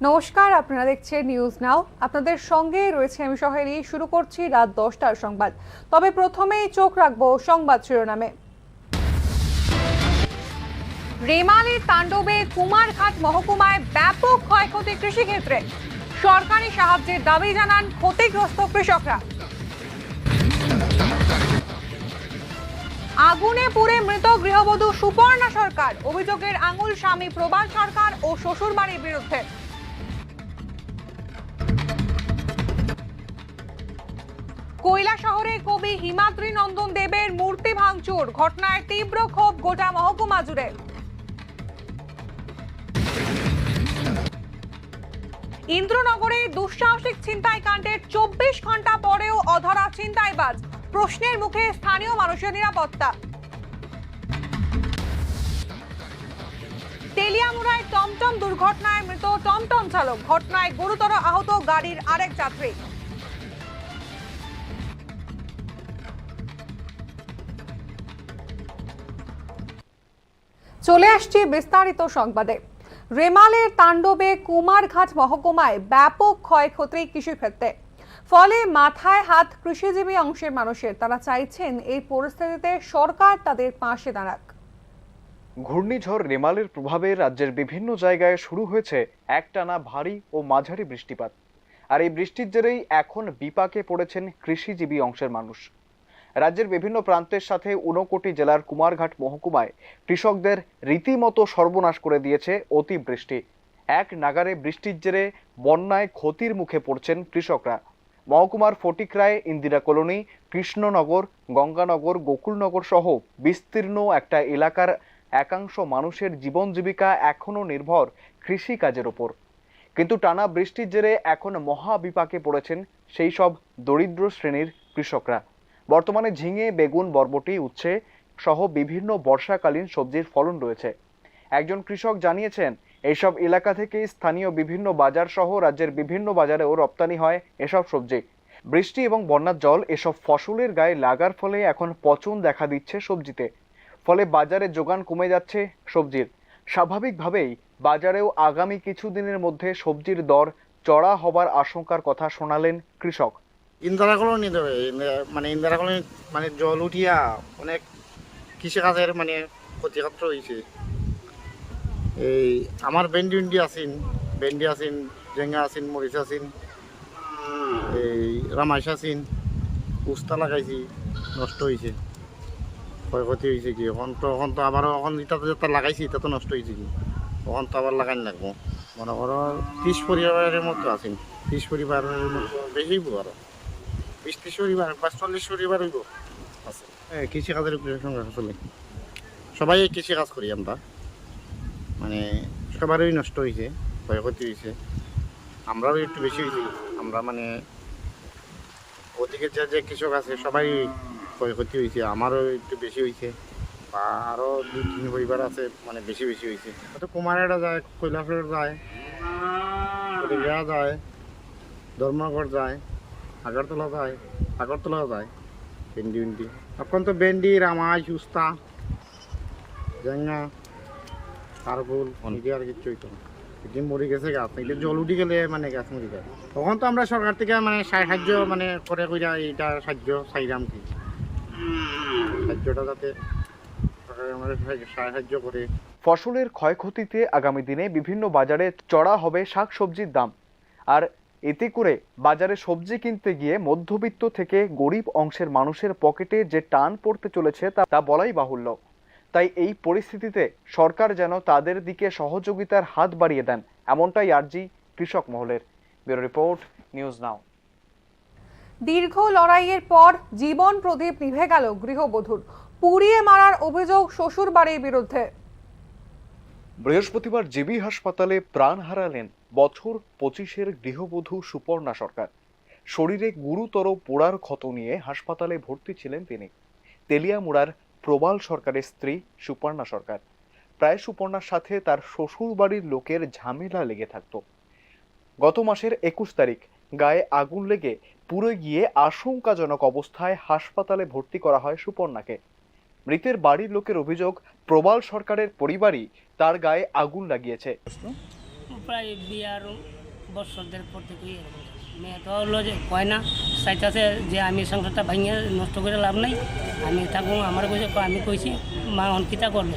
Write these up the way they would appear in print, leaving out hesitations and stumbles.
নমস্কার, আপনারা দেখছেন নিউজ নাও। আপনাদের সঙ্গে রয়েছে আমি সহেলি। শুরু করছি রাত 10টার সংবাদ। তবে প্রথমেই চোখ রাখবো সংবাদ শিরোনামে। রেমালের তাণ্ডবে কুমারঘাট মহকুমায় ব্যাপক ক্ষয়ক্ষতি কৃষিক্ষেত্রে, সরকারি সাহায্যের দাবি জানান ক্ষতিগ্রস্ত কৃষকরা। আগুনে পুড়ে মৃত গৃহবধূ সুপর্ণা সরকার, অভিযোগের আঙুল স্বামী প্রবাল সরকার ও শ্বশুরবাড়ির বিরুদ্ধে। কৈলাসহরে কবি হিমাদ্রি নন্দন দেবের মূর্তি ভাঙচুর, ঘটনায় তীব্র ক্ষোভ গোটা মহকুমা জুড়ে। ইন্দ্রনগরে দুঃসাহসিক ছিনতাই কাণ্ডের 24 ঘন্টা পরেও অধরা ছিনতাইবাজ, প্রশ্নের মুখে স্থানীয় মানুষের নিরাপত্তা। তেলিয়ামুড়ায় টমটম দুর্ঘটনায় মৃত টমটম চালক, ঘটনায় গুরুতর আহত গাড়ির আরেক যাত্রী। চলে আসছে বিস্তারিত সংবাদে। রেমালের তাণ্ডবে কুমারঘাট মহকুমায় ব্যাপক ক্ষয়ক্ষতি কৃষিক্ষেত্রে, ফলে মাথায় হাত কৃষিজীবী অংশের মানুষের। তারা চাইছেন এই পরিস্থিতিতে সরকার তাদের পাশে দাঁড়াক। ঘূর্ণিঝড় রেমালের প্রভাবে রাজ্যের বিভিন্ন জায়গায় শুরু হয়েছে একটানা ভারী ও মাঝারি বৃষ্টিপাত। আর এই বৃষ্টির জেরেই এখন বিপাকে পড়েছেন কৃষিজীবী অংশের মানুষ। রাজ্যের বিভিন্ন প্রান্তের সাথে ঊনকোটি জেলার কুমারঘাট মহকুমায় কৃষকদের রীতিমতো সর্বনাশ করে দিয়েছে অতিবৃষ্টি। এক নাগারে বৃষ্টির জেরে বন্যায় ক্ষতির মুখে পড়ছেন কৃষকরা। মহকুমার ফটিকরায়, ইন্দিরা কলোনি, কৃষ্ণনগর, গঙ্গানগর, গোকুলনগর সহ বিস্তীর্ণ একটা এলাকার একাংশ মানুষের জীবন জীবিকা এখনো নির্ভর কৃষি কাজের ওপর। কিন্তু টানা বৃষ্টির জেরে এখন মহা বিপাকে পড়েছেন সেই সব দরিদ্র শ্রেণীর কৃষকরা। বর্তমানে ঝিঙে, বেগুন, বরবটি, উচ্ছে সহ বিভিন্ন বর্ষাকালীন সবজির ফলন রয়েছে। একজন কৃষক জানিয়েছেন, এইসব এলাকা থেকে স্থানীয় বিভিন্ন বাজার সহ রাজ্যের বিভিন্ন বাজারেও রপ্তানি হয় এসব সবজি। বৃষ্টি এবং বন্যার জল এসব ফসলের গায়ে লাগার ফলে এখন পচন দেখা দিচ্ছে সবজিতে। ফলে বাজারে যোগান কমে যাচ্ছে সবজির। স্বাভাবিকভাবেই বাজারেও আগামী কিছুদিনের মধ্যে সবজির দর চড়া হবার আশঙ্কার কথা শোনালেন কৃষক। ইন্দিরা কলোনি দেবে মানে ইন্দিরা কলোনি মানে জল উঠিয়া অনেক কৃষিকাজের মানে ক্ষতিগ্রস্ত হয়েছে। এই আমার ভেন্ডি আসিন, জেঙ্গা আসিন, মরিচ আসিন, এই রামাইশ আসিন, উস্তা লাগাইছি, নষ্ট হয়েছে, ক্ষয়ক্ষতি হয়েছে। কি এখন তো আবারও এখন যেটা লাগাইছি এটা তো নষ্ট হয়েছে। কি তখন তো আবার লাগাই লাগবো। মনে করো 30 পরিবারের মতো আছেন, 30 পরিবারের মতো বেশি আরো 20-30 পরিবার বা 40 পরিবার হইব আছে। কৃষিকাজের সঙ্গে আসলে সবাই কৃষিকাজ করি আমরা, মানে সবারই নষ্ট হয়েছে, ক্ষয়ক্ষতি হয়েছে। আমরাও একটু বেশি হয়েছি। আমরা মানে ওদিকে যে কৃষক আছে সবাই ক্ষয়ক্ষতি হয়েছে, আমারও একটু বেশি হয়েছে, বা আরও 2-3 পরিবার আছে মানে বেশি হয়েছে। তো কুমারেরা যায়, কৈলাসহর যায়, ফটিকরা যায়, ধর্মনগর যায়, আগরতলা যায়, ভেন্ডি এখন তো ভেন্ডি, রামাইশ, উস্তা, জেঙ্গা, কারফুল অনেকে আর কিছু হইতো না। এটি মরে গেছে গাছ, এটা জল উঠে গেলে মানে গাছ মরে যায়। তখন তো আমরা সরকার থেকে মানে সাহায্য মানে করে কইরা এইটা সাহায্য চাইলাম। কি সাহায্যটা যাতে সরকার আমাদের সাহায্য করে। ফসলের ক্ষয়ক্ষতিতে আগামী দিনে বিভিন্ন বাজারে চড়া হবে শাকসবজির দাম। আর এতে করে বাজারে সবজি কিনতে গিয়ে মধ্যবিত্ত থেকে গরিব অংশের মানুষের পকেটে যে টান পড়তে চলেছে তা বলাই বাহুল্য। তাই এই পরিস্থিতিতে সরকার যেন তাদের দিকে সহযোগিতার হাত বাড়িয়ে দেন, এমনটাই আর্জি কৃষক মহলের। ব্যুরো রিপোর্ট, নিউজ নাও। দীর্ঘ লড়াইয়ের পর জীবন প্রদীপ নিভে গেল গৃহবধূর, পুড়িয়ে মারার অভিযোগ শ্বশুর বাড়ির বিরুদ্ধে। বৃহস্পতিবার জিবি হাসপাতালে প্রাণ হারালেন বছর 25-এর গৃহবধূ সুপর্ণা সরকার। শরীরে গুরুতর পোড়ার ক্ষত নিয়ে হাসপাতালে ভর্তি ছিলেন তিনি। তেলিয়ামুড়ার প্রবাল সরকারের স্ত্রী সুপর্ণা সরকার। প্রায় সুপর্ণার সাথে তার শ্বশুর বাড়ির লোকের ঝামেলা লেগে থাকত। গত মাসের 21 তারিখ গায়ে আগুন লেগে পুড়ে গিয়ে আশঙ্কাজনক অবস্থায় হাসপাতালে ভর্তি করা হয় সুপর্ণাকে। মৃতের বাড়ির লোকের অভিযোগ, প্রবাল সরকারের পরিবারই তার গায়ে আগুন লাগিয়েছে। প্রায় বিয়ার বছরদের পর থেকেই এরকম মেয়ে তো হলো যে কয় না চাইতেছে যে আমি সংসারটা ভাঙিয়ে নষ্ট করে লাভ নাই, আমি থাকুন আমার কইছে আমি কইছি মা অঙ্কিতা করবে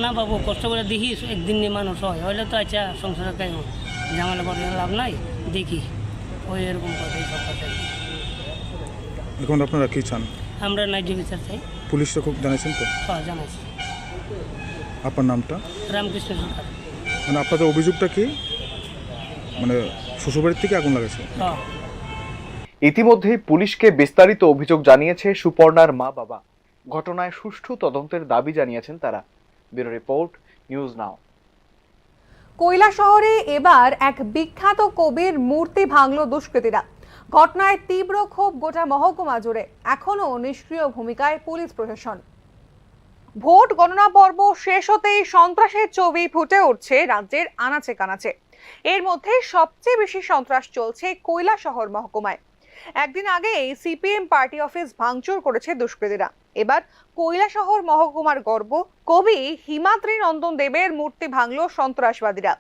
না বাবু কষ্ট করে দেখি একদিন নিয়ে মানুষ হয় হইলে তো আচ্ছা সংসারটা ঝামেলা করে লাভ নাই দেখি ওই এরকম কথাই সব কথা। এখন আপনারা কি চান? আমরা ন্যায্য বিচার চাই। পুলিশকে খুব জানাইছেন তো? হ্যাঁ জানাইছি। আপনার নামটা? রামকৃষ্ণ সরকার। মানে আপনাদের অভিযোগটা কি, মানে শ্বশুরবাড়ির থেকে আগুন লাগাছে? হ্যাঁ। ইতিমধ্যেই পুলিশকে বিস্তারিত অভিযোগ জানিয়েছে সুপর্ণার মা বাবা। ঘটনায় সুষ্ঠু তদন্তের দাবি জানিয়েছেন তারা। Bureau report, news now. কৈলাসহরে এবার এক বিখ্যাত কবির মূর্তি ভাঙল দুষ্কৃতীরা। ঘটনায় তীব্র ক্ষোভ গোটা মহকুমা জুড়ে। এখনো নিষ্ক্রিয় ভূমিকায় পুলিশ প্রশাসন। ভোট গণনা পর্ব শেষ হতেই সন্ত্রাসের ছবি ফুটে উঠছে রাজ্যের আনাচে কানাচে। এর মধ্যে সবচেয়ে বেশি সন্ত্রাস চলছে কৈলাসহর মহকুমায়। একদিন আগেই সিপিএম পার্টি অফিস ভাঙচুর করেছে দুষ্কৃতীরা। এবার কৈলাসহর মহকুমার গর্ব কবি হিমাদ্রি নন্দন দেবের মূর্তি ভাঙল সন্ত্রাসবাদীরা।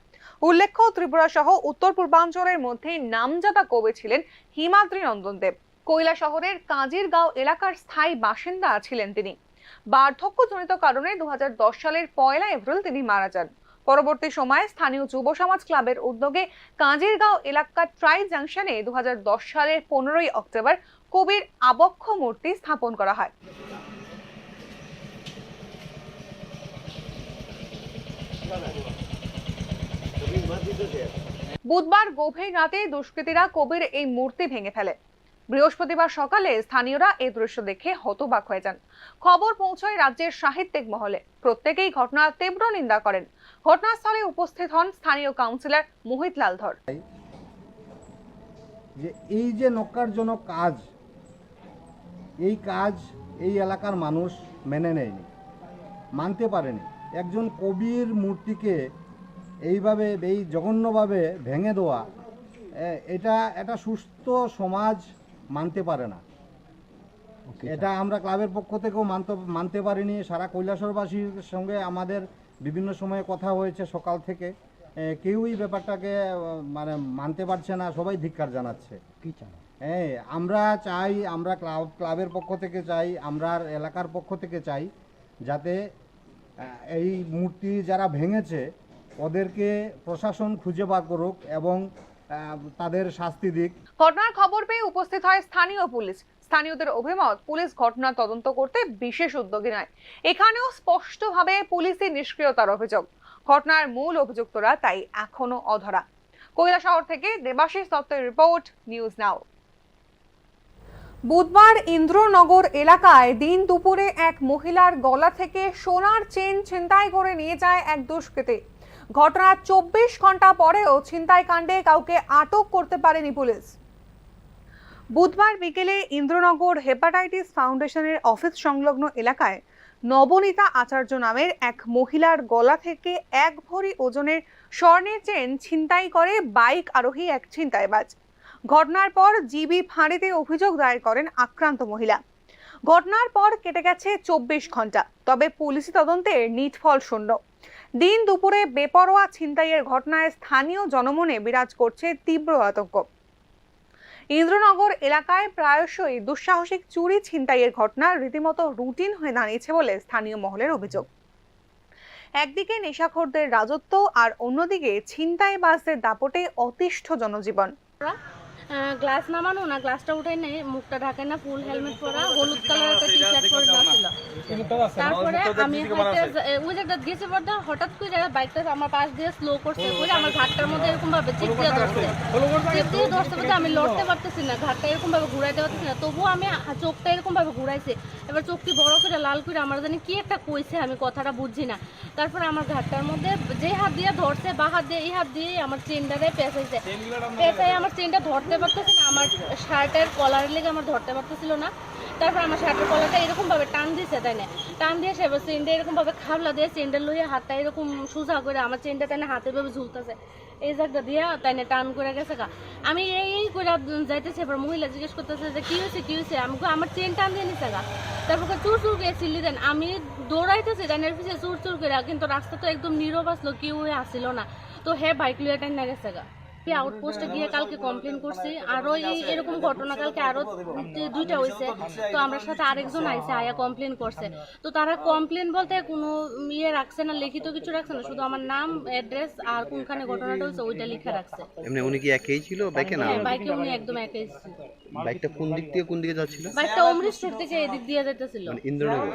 উল্লেখ্য, ত্রিপুরা সহ উত্তর পূর্বাঞ্চলের মধ্যে নামজাদা কবি ছিলেন হিমাদ্রি নন্দন দেব। কৈলাসহরের কাজিরগাঁও এলাকার স্থায়ী বাসিন্দা ছিলেন তিনি। বার্ধক্যজনিত কারণে 2010 সালের 1 এপ্রিল তিনি মারা যান। পরবর্তী সময়ে স্থানীয় যুব সমাজ ক্লাবের উদ্যোগে কাজিরগাঁও এলাকার ট্রাই জাংশনে 2010 সালের 15 অক্টোবর কবির আবক্ষ মূর্তি স্থাপন করা হয়। বুধবার গভীর রাতে দুষ্কৃতীরা কবির এই মূর্তি ভেঙে ফেলে। বৃহস্পতিবার সকালে স্থানীয়রা এই দৃশ্য দেখে হতবাক হয়ে যান। খবর পৌঁছয় রাজ্যের সাহিত্যিক মহলে। প্রত্যেকেই ঘটনার তীব্র নিন্দা করেন। ঘটনাস্থলে উপস্থিত হন স্থানীয় কাউন্সিলর মোহিত লাল ধর। যে এই যে নক্কারজনক কাজ, এই কাজ এই এলাকার মানুষ মেনে নেয়নি, মানতে পারেনি। একজন কবির মূর্তিকে এইভাবে এই জঘন্যভাবে ভেঙে দেওয়া, এটা সুস্থ সমাজ মানতে পারে না। এটা আমরা ক্লাবের পক্ষ থেকেও মানতে পারিনি। সারা কৈলাসহরবাসীর সঙ্গে আমাদের বিভিন্ন সময়ে কথা হয়েছে সকাল থেকে, কেউই ব্যাপারটাকে মানে মানতে পারছে না, সবাই ধিক্কার জানাচ্ছে। হ্যাঁ, আমরা চাই, আমরা ক্লাবের পক্ষ থেকে চাই, আমরা এলাকার পক্ষ থেকে চাই যাতে এই মূর্তি যারা ভেঙেছে ওদেরকে প্রশাসন খুঁজে বার করুক এবং তাদের শাস্তি দিক। ঘটনার খবর পেয়ে উপস্থিত হয় স্থানীয় পুলিশ। স্থানীয়দের অভিমত, পুলিশ ঘটনা তদন্ত করতে বিশেষ উদ্যোগী নয়। এখানেও স্পষ্টভাবে পুলিশের নিষ্ক্রিয়তার অভিযোগ। ঘটনার মূল অভিযুক্তরা তাই এখনো অধরা। কৈলাসহর থেকে দেবাশিস দত্তের রিপোর্ট, নিউজ নাও। বুধবার ইন্দ্রনগর এলাকায় দিন দুপুরে এক মহিলার গলা থেকে সোনার চেন ছিনতাই করে নিয়ে যায় এক দুষ্কৃতী। ঘটনার 24 ঘন্টা পরেও ছিনতাই কাণ্ডে কাউকে আটক করতে পারেনি পুলিশ। বুধবার বিকেলে ইন্দ্রনগর হেপাটাইটিস ফাউন্ডেশনের অফিস সংলগ্ন এলাকায় নবনীতা আচার্য নামের এক মহিলার গলা থেকে 1 ভরি ওজনের স্বর্ণের চেন ছিনতাই করে বাইক আরোহী এক ছিনতাইবাজ। ঘটনার পর জিবি ফাঁড়িতে অভিযোগ দায়ের করেন আক্রান্ত মহিলা। ঘটনার পর কেটে গেছে 24 ঘন্টা, তবে পুলিশি তদন্তের নিটফল শূন্য। দিন দুপুরে বেপরোয়া ছিনতাইয়ের ঘটনায় স্থানীয় জনমনে বিরাজ করছে তীব্র আতঙ্ক। ইন্দ্রনগর এলাকায় প্রায়শই দুঃসাহসিক চুরি ছিনতাইয়ের ঘটনা রীতিমতো রুটিন হয়ে দাঁড়িয়েছে বলে স্থানীয় মহলের অভিযোগ। একদিকে নেশাখোরদের রাজত্ব আর অন্যদিকে ছিনতাইবাজদের দাপটে অতিষ্ঠ জনজীবন। গ্লাস নামানো না, গ্লাসটা উঠাই নেই, মুখটা ঢাকে না, ফুল হেলমেট পরা, হলুদ কালার একটা টি শার্ট পরে ছিল। তারপরে আমি ওই জায়গাটা গেছে পর্দা হঠাৎ করে বাইকটা আমার পাশ দিয়ে স্লো করছে করে আমার ঘাটটার মধ্যে এরকম ভাবে চিপ দিয়ে ধরছে বলতে আমি লড়তে পারতেছি না, ঘাটটা এরকম ভাবে ঘুরাইতে পারতেছি না, তবুও আমি চোখটা এরকম ভাবে ঘুরাইছে। এবার চোখটি বড় করে লাল করে আমার জানি কি একটা কইছে, আমি কথাটা বুঝছি না। তারপরে আমার ঘাটটার মধ্যে যে হাত দিয়ে ধরছে বা হাত দিয়ে এই হাত দিয়ে আমার চেনটারে পেঁচাইছে, পেঁচাই আমার চেনটা ধরতে পারতেছি না, আমার শার্টের কলারের লেগে আমার ধরতে পারতেছিল না। তারপর আমার শার্টের কলারটা এরকম ভাবে টান দিয়েছে, তাই না, টান দিয়ে সেবার চেনটা এরকম ভাবে খাবলা দিয়ে চেনটা লইয়া হাতটা এরকম সোজা করে আমার চেনটা তাই না হাতে ভাবে ঝুলতেছে, এই জায়গাটা দিয়ে তাই না টান করে গেছে গা। আমি এই করে যাইতেছি, এবার মহিলা জিজ্ঞেস করতেছে যে কি হয়েছে, আমি আমার চেন টান দিয়ে নিছে গা। তারপর চুর চুর করে চিল্লি দেন, আমি দৌড়াইতেছি ডানের পিছিয়ে চুর চুর করে, কিন্তু রাস্তা তো একদম নীরব আসলো, কেউ আসছিল না। তো হ্যাঁ বাইক লিয়ে টাইনা গেছে গা। আউটপোস্টে গিয়ে কালকে কমপ্লেন করছি, আরো এরকম ঘটনা কালকে আরো 2টা হয়েছে। তো আমরা সাথে আরেকজন আইছে, আয়া কমপ্লেন করছে। তো তারা কমপ্লেন বলতে কোনো রাখছে না, লিখিত কিছু রাখছে না, শুধু আমার নাম, অ্যাড্রেস আর কোনখানে ঘটনাটা হয়েছে ওইটা লিখে রাখছে। এমনি উনি কি একাই ছিল বাইকে না? হ্যাঁ, বাইকে উনি একদম একাই ছিল। বাইকটা কোন দিকে যাচ্ছিল? বাইকটা অমৃত স্টোর থেকে এদিক দিয়ে যাইতেছিল, ইন্দ্রনগর,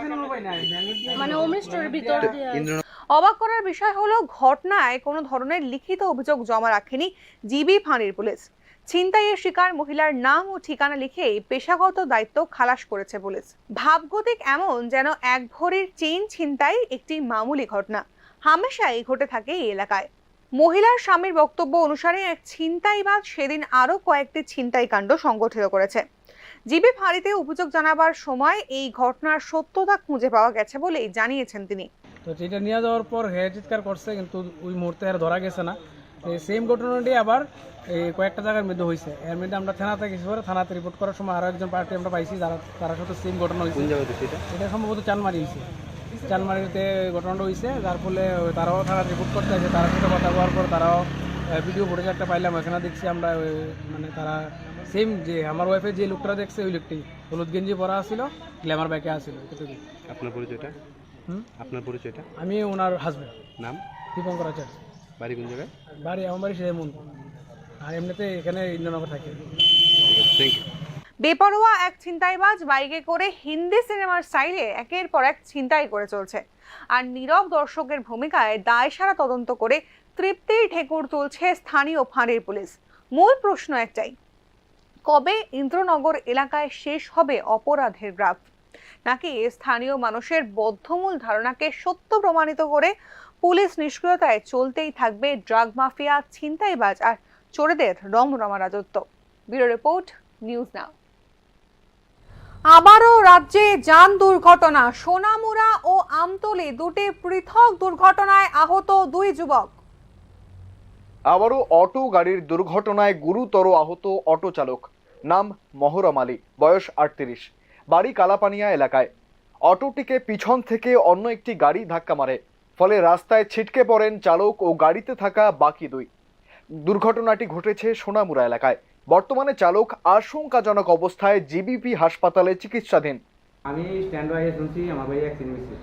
মানে অমৃত স্টোরের ভিতর দিয়ে। ইন্দ্রনগর। অবাক করার বিষয় হলো ঘটনায় কোনো ধরনের লিখিত অভিযোগ জমা রাখেনি জিবি ফাঁড়ির পুলিশ। ছিনতাইয়ের শিকার মহিলার নাম ও ঠিকানা লিখেই পেশাগত দায়িত্ব খালাস করেছে পুলিশ। ভাবগতিক এমন যেন এক ভরির চেইন ছিনতাই একটি মামুলি ঘটনা, হামেশাই ঘটে থাকে এই এলাকায়। মহিলার স্বামীর বক্তব্য অনুসারে এক ছিনতাইবাজ সেদিন আরো কয়েকটি ছিনতাই কাণ্ড সংগঠিত করেছে। জিবি ফাঁড়িতে অভিযোগ জানাবার সময় এই ঘটনার সত্যতা খুঁজে পাওয়া গেছে বলেই জানিয়েছেন তিনি। তো যেটা নিয়ে যাওয়ার পর হ্যাঁ চিৎকার করছে, কিন্তু ওই মুহূর্তে আর ধরা গেছে না। এই সেম ঘটনাটি আবার এই কয়েকটা জায়গার মধ্যে হয়েছে। এর মধ্যে আমরা থানাতে গেছি, পরে থানাতে রিপোর্ট করার সময় আরও একজন পার্টি আমরা পাইছি, তারা সাথে সেম ঘটনা হয়েছে। এটা সম্ভবত চানমারি হয়েছে, চানমারিতে ঘটনাটা হয়েছে, যার ফলে তারাও থানাতে রিপোর্ট করতে আছে। তার সাথে কথা বলার পর তারাও ভিডিও ফুটেজ একটা পাইলাম, এখানে দেখছি আমরা মানে তারা সেম যে আমার ওয়াইফের যে লোকটা দেখছে ওই লোকটি হলুদ গেঞ্জি পরা ছিল, গ্ল্যামার বাইকে আসছিল। আপনার পরিচয়টা? আপনার পরিচয়টা? আমি ওনার হাজব্যান্ড। নাম? দীপঙ্কর আচার্য। বাড়ি কোন জায়গায়? বাড়ি আমার বাড়ি সেমন, আর এমনিতে এখানে ইন্দ্রনগর থাকে। Thank you. বেপরোয়া এক ছিনতাইবাজ বাইকে করে হিন্দি সিনেমার স্টাইলে একের পর এক ছিনতাই করে চলছে, আর নীরব দর্শকের ভূমিকায় দায়সারা তদন্ত করে তৃপ্তির ঢেকুর তুলছে স্থানীয় ফাঁড়ির পুলিশ। মূল প্রশ্ন একটাই, কবে ইন্দ্রনগর এলাকায় শেষ হবে অপরাধের গ্রাফ? নাকি স্থানীয় মানুষের বদ্ধমূল ধারণাকে সত্য প্রমাণিত করে পুলিশ নিষ্ক্রিয়তায় চলতেই থাকবে ড্রাগ মাফিয়া, ছিনতাইবাজ আর চোরেদের রমরমা রাজত্ব? ব্যুরো রিপোর্ট, নিউজ নাও। আবারও রাজ্যে যান দুর্ঘটনা। সোনামুড়া ও আমতলী দুটি পৃথক দুর্ঘটনায় আহত 2 যুবক। আবারও অটো গাড়ির দুর্ঘটনায় গুরুতর আহত অটো চালক, নাম মহরম আলী, বয়স 38, বাড়ি কালাপানিয়া এলাকায়। অটোটিকে পিছন থেকে অন্য একটি গাড়ি ধাক্কা মারে, ফলে রাস্তায় ছিটকে পড়েন চালক ও গাড়িতে থাকা বাকি 2। দুর্ঘটনাটি ঘটেছে সোনামুড়া এলাকায়। বর্তমানে চালক আশঙ্কাজনক অবস্থায় জিবিপি হাসপাতালে চিকিৎসাধীন। আমি স্ট্যান্ড বাইরে শুনছি আমার ভাই অ্যাক্সিডেন্ট হয়েছে,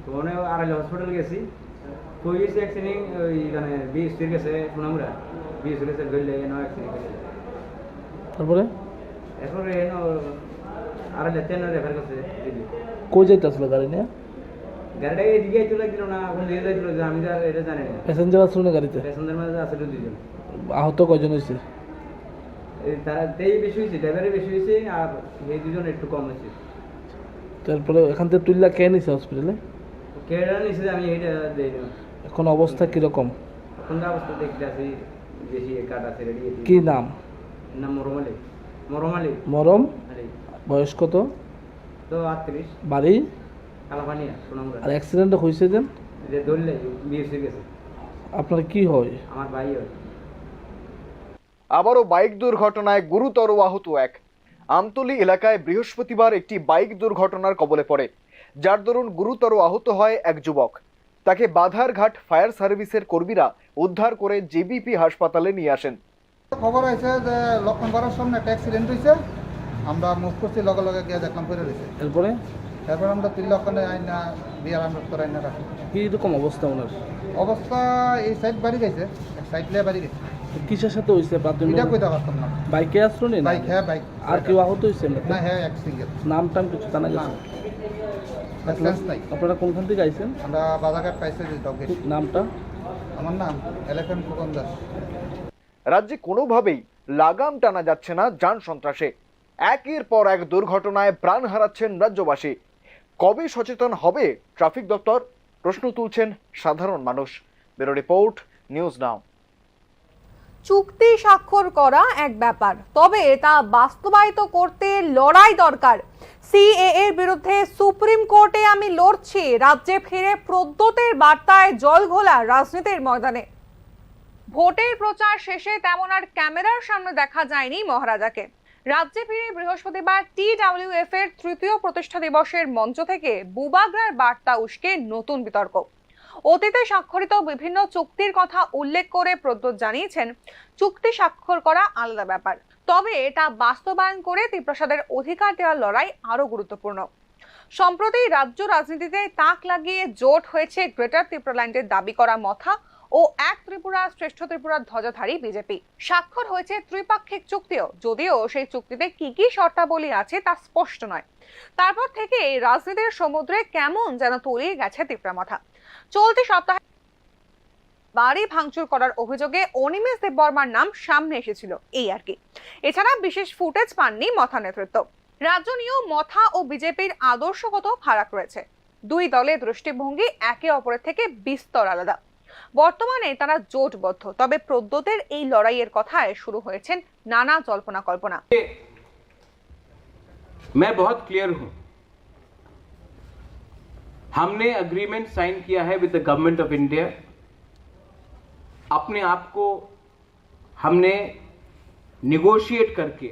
তো মনে আড়াইলে হসপিটাল গেছি, তো গেছি অ্যাক্সিডেন্ট ওই মানে বিএসটির গেছে সোনামুড়া, বিএসটির গেছে গেলে এনে অ্যাক্সিডেন্ট হয়েছে। তারপরে এরপরে এনে আড়াইলে ট্রেন রেফার করছে। কই যাইতে আসলো গাড়ি নিয়ে? গাড়িটা এদিকে চলে গেছিল না, কোন দিকে যাইছিল যে আমি তো আর এটা জানি না। প্যাসেঞ্জার আসলো না গাড়িতে? প্যাসেঞ্জার মাঝে আসলে 2জন। আহত কয়জন হয়েছে? তারা তেই বেশি হয়েছে, ড্রাইভারে বেশি হয়েছে, আর এই 2জন একটু কম হয়েছে। তারপরে এখান থেকে তুললা কে নিছে হসপিটালে? কেডা নিচে আমি এইটা দেই না। এখন অবস্থা কিরকম? এখন অবস্থা দেখতে আছি বেশি কাটা আছে রেডি। কি নাম? নাম মরম আলী। মরম আলী। মরম আলী। বয়স কত? তো 38, বাড়ি কালাপানিয়া সোনামুড়া। আর অ্যাক্সিডেন্টটা হয়েছে যেন যে ধরলে বিএসসি গেছে। আপনার কি হয়? আমার ভাই হয়। আবারও বাইক দুর্ঘটনায় গুরুতর আহত 1। আমতলী এলাকায় বৃহস্পতিবার একটি বাইক দুর্ঘটনার কবলে পড়ে, যার দরুন গুরুতর আহত হয় এক যুবক। তাকে বাধারঘাট ফায়ার সার্ভিসের কর্মীরা উদ্ধার করে জিবিপি হাসপাতালে নিয়ে আসেন। খবর আছে যে লক্ষণপাড়ার সামনে একটা অ্যাক্সিডেন্ট হয়েছে, আমরা মুভ করছি, লগে লগে গিয়ে দেখলাম পড়ে রয়েছে। এরপরে তারপর আমরা 3 লক্ষণে আইনা বিয়ার আমরা করে আইনা রাখি। কীরকম অবস্থা ওনার? অবস্থা এই সাইড বাড়ি গেছে, এক সাইড লিয়ে বাড়ি গেছে। কিসের সাথে হয়েছে? এটা কইতে পারতাম না। বাইকে আসলো না? বাইক, হ্যাঁ বাইক। আর কেউ আহত হয়েছে না? হ্যাঁ এক সিঙ্গেল। নাম টাম কিছু জানা গেছে? আপনারা কোনখান থেকে আইছেন? আমরা বাজারঘাট পাইছি ডগে। নামটা? আমার নাম এলেফেন্ট ফুকন দাস। রাজ্যে কোনোভাবেই লাগাম টানা যাচ্ছে না যান সন্ত্রাসে। একের পর এক দুর্ঘটনায় প্রাণ হারাচ্ছেন রাজ্যবাসী। কবে সচেতন হবে ট্রাফিক দপ্তর? প্রশ্ন তুলছেন সাধারণ মানুষ। ব্যুরো রিপোর্ট, নিউজ নাও। চুক্তি স্বাক্ষর করা এক ব্যাপার, তবে তা বাস্তবায়িত করতে লড়াই দরকার। সিএএ এর বিরুদ্ধে সুপ্রিম কোর্টে আমি লড়ছি, রাজ্যে ফিরে প্রদ্যোতের বার্তায় জল ঘোলা রাজনীতির ময়দানে। ভোটের প্রচার শেষে তেমন আর ক্যামেরার সামনে দেখা যায়নি মহারাজাকে। রাজ্যে ফিরে বৃহস্পতিবার TWF এর 3য় প্রতিষ্ঠা দিবসের মঞ্চ থেকে বুবাগ্রার বার্তা উস্কে নতুন বিতর্ক। অতীতে স্বাক্ষরিত বিভিন্ন চুক্তির কথা উল্লেখ করে প্রদ্যোৎ জানিয়েছেন, চুক্তি স্বাক্ষর করা আলাদা ব্যাপার, তবে এটা বাস্তবায়ন করে ত্রিপ্রাসাদের অধিকার দেওয়ার লড়াই আরো গুরুত্বপূর্ণ। সম্প্রতি রাজ্য রাজনীতিতে তাক লাগিয়ে জোট হয়েছে গ্রেটার ত্রিপুরাল্যান্ডের দাবি করা মথা ও এক ত্রিপুরা শ্রেষ্ঠ ত্রিপুরার ধ্বজাধারী বিজেপি। স্বাক্ষর হয়েছে ত্রিপাক্ষিক চুক্তিও, যদিও সেই চুক্তিতে কি কি শর্তাবলী আছে তা স্পষ্ট নয়। তারপর থেকে রাজনীতির সমুদ্রে কেমন যেন তলিয়ে গেছে ত্রিপুরা মথা। চলতি সপ্তাহে বাড়ি ভাঙচুর করার অভিযোগে অনিমেষ দেববর্মার নাম সামনে এসেছিল, এই আর কি। এছাড়া বিশেষ ফুটেজ পাননি মথা নেতৃত্ব। রাজ্য নিয়েও মথা ও বিজেপির আদর্শগত ফারাক রয়েছে। দুই দলের দৃষ্টিভঙ্গি একে অপরের থেকে বিস্তর আলাদা। বর্তমানে তারা জোটবদ্ধ, তবে প্রদ্যোতের এই লড়াইয়ের কথায় শুরু হয়েছেন নানা জল্পনা কল্পনা। मैं बहुत क्लियर हूं, हमने एग्रीमेंट साइन किया है with the government of India. अपने आप को हमने निगोशिएट करके,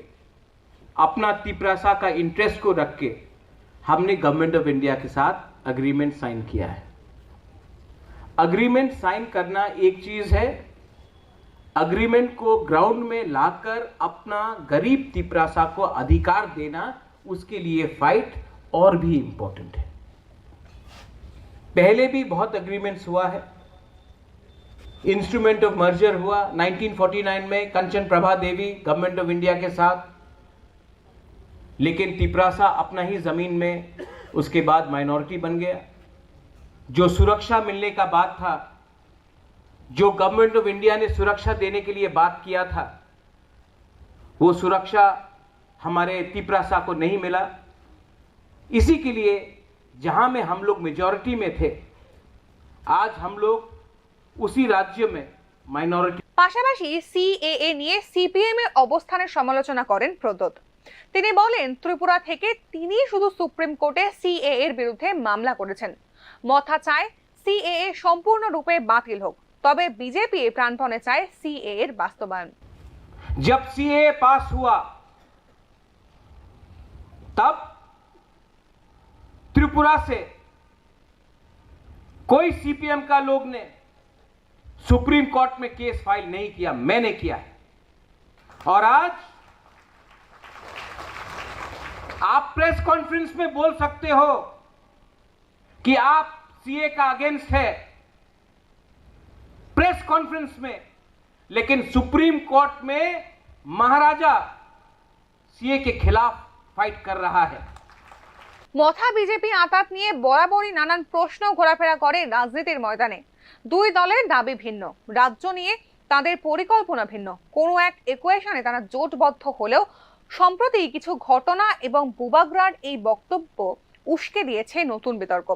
अपना त्रिप्रासा का इंटरेस्ट को रख के हमने गवर्नमेंट ऑफ इंडिया के साथ एग्रीमेंट साइन किया है। एग्रीमेंट साइन करना एक चीज है, एग्रीमेंट को ग्राउंड में लाकर अपना गरीब त्रिप्रासा को अधिकार देना, उसके लिए फाइट और भी इंपॉर्टेंट है। पहले भी बहुत एग्रीमेंट्स हुआ है, इंस्ट्रूमेंट ऑफ मर्जर हुआ 1949 में कंचन प्रभा देवी गवर्नमेंट ऑफ इंडिया के साथ, लेकिन त्रिप्रासा अपना ही जमीन में उसके बाद माइनॉरिटी बन गया। जो सुरक्षा मिलने का बात था, जो गवर्नमेंट ऑफ इंडिया ने सुरक्षा देने के लिए बात किया था, वो सुरक्षा हमारे त्रिप्रासा को नहीं मिला। इसी के लिए जहां में हम लोग मेजॉरिटी में थे, आज हम लोग उसी राज्य में माइनॉरिटी। পাশাপাশি সিএএ নিয়ে সিপিএম এর অবস্থানের সমালোচনা করেন প্রদ্যোৎ। তিনি বলেন, ত্রিপুরা থেকে তিনি শুধু সুপ্রিম কোর্টে সিএএ এর বিরুদ্ধে মামলা করেছেন। মথা চায় সিএএ সম্পূর্ণরূপে বাতিল হোক, তবে বিজেপি প্রাণপণে চায় সিএএ এর বাস্তবায়ন। जब सीएए पास हुआ तब त्रिपुरा से कोई सीपीएम का लोग ने सुप्रीम कोर्ट में केस फाइल नहीं किया, मैंने किया है। और आज आप प्रेस कॉन्फ्रेंस में बोल सकते हो कि आप सीए का अगेंस्ट है, प्रेस कॉन्फ्रेंस में, लेकिन सुप्रीम कोर्ट में महाराजा सीए के खिलाफ फाइट कर रहा है। মথা বিজেপি আঁতাত নিয়ে বরাবরই নানান প্রশ্ন ঘোরাফেরা করে রাজনীতির ময়দানে। দুই দলের দাবি ভিন্ন, রাজ্য নিয়ে তাদের পরিকল্পনা ভিন্ন। কোনো এক ইকুয়েশনে তারা জোটবদ্ধ হলেও সম্প্রতি কিছু ঘটনা এবং বুবাগ্রার এই বক্তব্য উস্কে দিয়েছে নতুন বিতর্ক।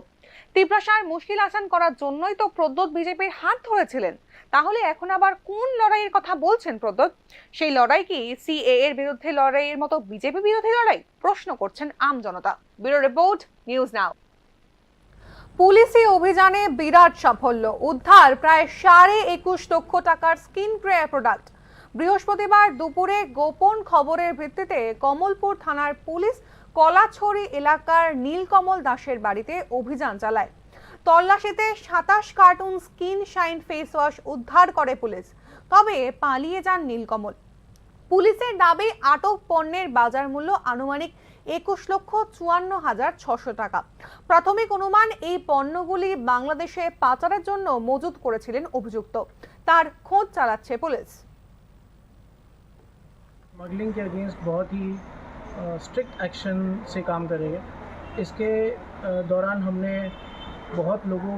ত্রিপ্রাসার মুশকিল আসান করার জন্যই তো প্রদ্যোৎ বিজেপির হাত ধরেছিলেন। তাহলে এখন আবার কোন লড়াইয়ের কথা বলছেন প্রদ্যোৎ? সেই লড়াই কি সিএএ এর বিরুদ্ধে লড়াইয়ের মতো বিজেপি বিরোধী লড়াই? প্রশ্ন করছেন আম জনতা। Bureau report, news now. পুলিশি অভিযানে বিরাট সাফল্য, উদ্ধার প্রায় 21.5 লক্ষ টাকার স্কিন কেয়ার প্রোডাক্ট। বৃহস্পতিবার দুপুরে গোপন খবরের ভিত্তিতে কমলপুর থানার পুলিশ কলাছড়ি এলাকার নীলকমল দাসের বাড়িতে অভিযান চালায়। তল্লাশিতে 27 cartoon skin shine face wash উদ্ধার করে পুলিশ, তবে পালিয়ে যান নীলকমল। পুলিশের দাবি, আটক পণ্যের বাজার মূল্য আনুমানিক 21,54,600 টাকা। প্রাথমিক অনুমান, এই পণ্যগুলি বাংলাদেশে পাচারের জন্য মজুত করেছিলেন অভিযুক্ত। তার খোঁজ চালাচ্ছে পুলিশ। स्मगलिंग के अगेंस्ट बहुत ही स्ट्रिक्ट एक्शन से काम करेंगे। इसके दौरान हमने बहुत लोगों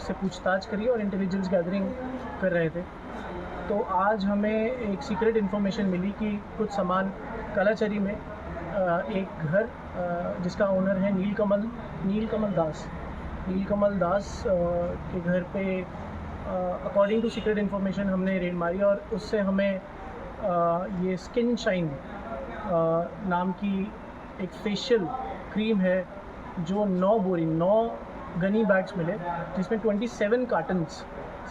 से पूछताछ करी और इंटेलिजेंस गैदरिंग कर रहे थे। तो आज हमें एक सीक्रेट इन्फॉर्मेशन मिली कि कुछ सामान कलाचरी में एक घर जिसका ओनर है नीलकमल दास के घर पे अकॉर्डिंग टू सीक्रेट इन्फॉर्मेशन हमने रेड मारी और उससे हमें ये स्किन शाइन नाम की एक फेशियल क्रीम है जो 9 गनी बैग्स मिले, जिसमें 27 कार्टन्स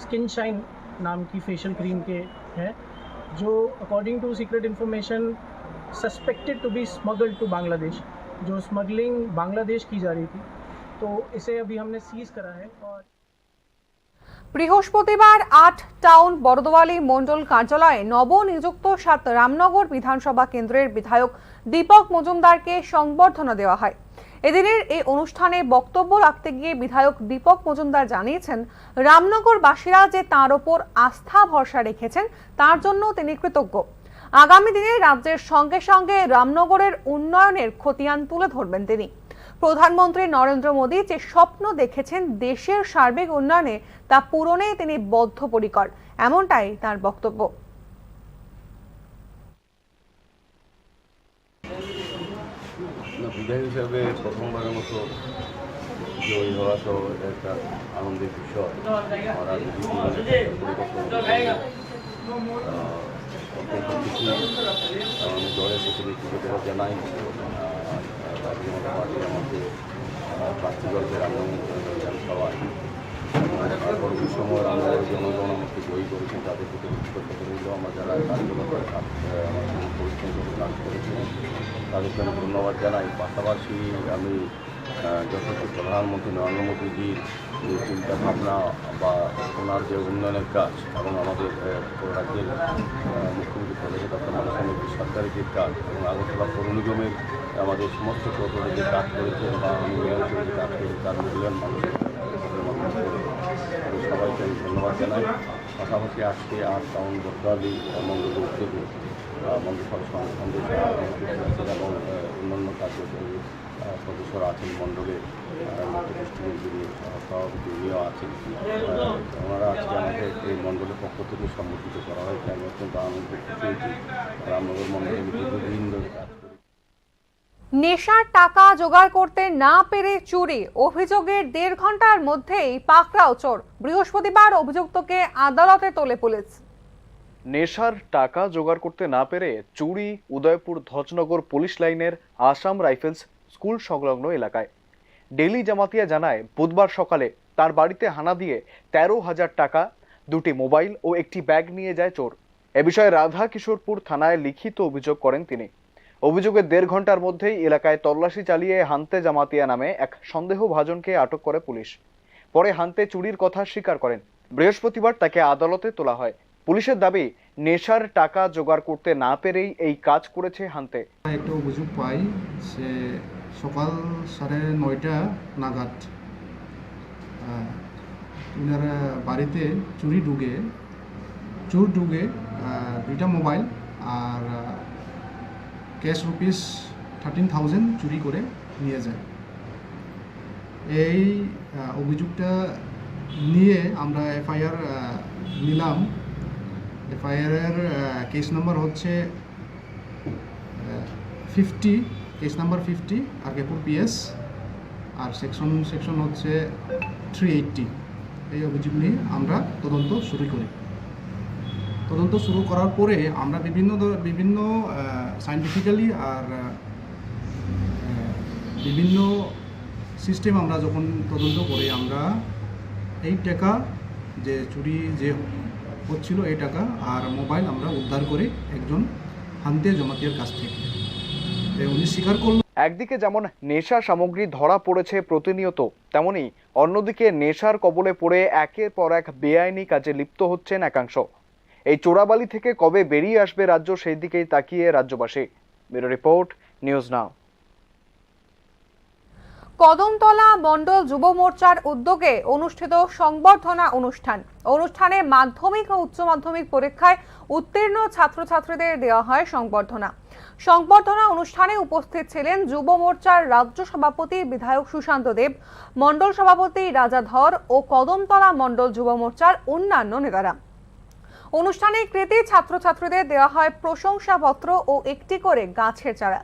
स्किन शाइन नाम की फेशियल क्रीम के हैं, जो according to secret information suspected to be smuggled to Bangladesh. जो स्मगलिंग बांग्लादेश की जा रही थी, तो इसे अभी हमने सीज़ करा है। और বৃহস্পতিবার ৮ টাউন বরদোয়ালি মণ্ডল কার্যালয়ে নবনিযুক্ত ৭ রামনগর বিধানসভা কেন্দ্রের বিধায়ক দীপক মজুমদারকে সংবর্ধনা দেওয়া হয়। এদিনের এই অনুষ্ঠানে বক্তব্য রাখতে গিয়ে বিধায়ক দীপক মজুমদার জানিয়েছেন, রামনগরবাসীরা যে তাঁর ওপর আস্থা ভরসা রেখেছেন তার জন্য তিনি কৃতজ্ঞ। আগামী দিনে রাজ্যের সঙ্গে সঙ্গে রামনগরের উন্নয়নের খতিয়ান তুলে ধরবেন তিনি। প্রধানমন্ত্রী নরেন্দ্র মোদী যে স্বপ্ন দেখেছেন দেশের সার্বিক উন্নয়নে তা পূরণে তিনি বদ্ধপরিকর, এমনটাই তার বক্তব্য। বিধায়ক হিসাবে প্রথমবারের মতো জয়ী হওয়া তো একটা আনন্দের বিষয়। আমরা আমি দলের প্রতি কৃতজ্ঞতা জানাই। পার্টি আমাকে প্রার্থীগণকে বিধানসভায় পরবর্তী সময় রামনগরের জনগণ আমাকে জয়ী করেছেন, তাদের প্রতি কৃতজ্ঞতা রইল। আমরা যারা কার্যকর্তা আমার সঙ্গে পরিশ্রম করে কাজ করেছিলেন তাদেরকে আমি ধন্যবাদ জানাই। পাশাপাশি আমি যথেষ্ট প্রধানমন্ত্রী নরেন্দ্র মোদীজির যে চিন্তা ভাবনা বা ওনার যে উন্নয়নের কাজ এবং আমাদের রাজ্যের মুখ্যমন্ত্রী প্রফেসর ডক্টর মানিক সরকারের যে কাজ এবং আগরতলা পৌর নিগমের আমাদের সমস্ত প্রকল্পে যে কাজ করেছেন বা আমি যে কাজ করেছি তার মূল্যায়ন মানুষের সবাইকে আমি ধন্যবাদ জানাই। পাশাপাশি আজকে ৮ টাউন বরদোয়ালি মণ্ডলের উদ্যোগে মন্ত্রিসভা সদস্য এবং অন্যান্য কার্যকরী সদস্যরা আছেন মণ্ডলে, ডিস্ট্রিক্টের যিনি সভাপতি উনিও আছেন। ওনারা আজকে আমাকে এই মণ্ডলের পক্ষ থেকে সম্বোধিত করা হয়েছে। আমি অত্যন্ত আনন্দ পেয়েছি। রামনগর মণ্ডলে আমি দীর্ঘদিন ধরে কাজ করি। নেশার টাকা জোগাড় করতে না পেরে চুরি, অভিযোগের ১.৫ ঘন্টার মধ্যেই পাকড়াও চোর। বৃহস্পতিবার অভিযুক্তকে আদালতে তোলে পুলিশ। নেশার টাকা জোগাড় করতে না পেরে চুরি উদয়পুর ধ্বজনগর পুলিশ লাইনের আসাম রাইফেলস স্কুল সংলগ্ন এলাকায়। ডেলি জামাতিয়া জানায়, বুধবার সকালে তার বাড়িতে হানা দিয়ে ১৩,০০০ টাকা, ২টি মোবাইল ও একটি ব্যাগ নিয়ে যায় চোর। এ বিষয়ে রাধা কিশোরপুর থানায় লিখিত অভিযোগ করেন তিনি। অভিযোগের ১.৫ ঘন্টার মধ্যেই এলাকায় তল্লাশি চালিয়ে হান্তে জামাতিয়া নামে এক সন্দেহভাজনকে আটক করে পুলিশ। পরে হান্তে চুরির কথা স্বীকার করেন। বৃহস্পতিবার তাকে আদালতে তোলা হয়। পুলিশের দাবি, নেশার টাকা জোগাড় করতে না পেরেই এই কাজ করেছে হান্তে। একটা অভিযোগ পাই সে সকাল ৯:৩০ নাগাদ ওনারা বাড়িতে চোর ঢুকে 2টা মোবাইল আর ক্যাশ রুপিস 13,000 চুরি করে নিয়ে যায়। এই অভিযোগটা নিয়ে আমরা এফআইআর নিলাম। এফআইআরের কেস নাম্বার হচ্ছে 50, কেস নাম্বার 50 আরকেপুর পিএস, আর সেকশন হচ্ছে 380। এই অভিযোগ নিয়ে আমরা তদন্ত শুরু করি। তদন্ত শুরু করার পরে আমরা বিভিন্ন সায়েন্টিফিক্যালি আর বিভিন্ন সিস্টেম আমরা যখন তদন্ত করি, আমরা এই টাকা যে চুরি যে হচ্ছিল এই টাকা আর মোবাইল আমরা উদ্ধার করি একজন হান্তে জমাতিয়ার কাছ থেকে। উনি স্বীকার করলেন। একদিকে যেমন নেশা সামগ্রী ধরা পড়েছে প্রতিনিয়ত, তেমনি অন্যদিকে নেশার কবলে পড়ে একের পর এক বেআইনি কাজে লিপ্ত হচ্ছেন একাংশ। এই চোরাবালি থেকে কবে বেরিয়ে আসবে রাজ্য, সেই দিকেই তাকিয়ে রাজ্যবাসী। Bureau report, news now. Kadamtala মণ্ডল যুব মোর্চার উদ্যোগে অনুষ্ঠিত সংবর্ধনা অনুষ্ঠানে মাধ্যমিক ও উচ্চ মাধ্যমিক পরীক্ষায় উত্তীর্ণ ছাত্রছাত্রীদের দেওয়া হয় সংবর্ধনা অনুষ্ঠানে উপস্থিত ছিলেন যুব মোর্চার রাজ্য সভাপতি বিধায়ক সুশান্ত দেব, মণ্ডল সভাপতি রাজা ধর ও কদমতলা মণ্ডল যুব মোর্চার অন্যান্য নেতারা। অনুষ্ঠানে কৃতী ছাত্রছাত্রীদের দেওয়া হয় প্রশংসাপত্র ও একটি করে গাছের চারা।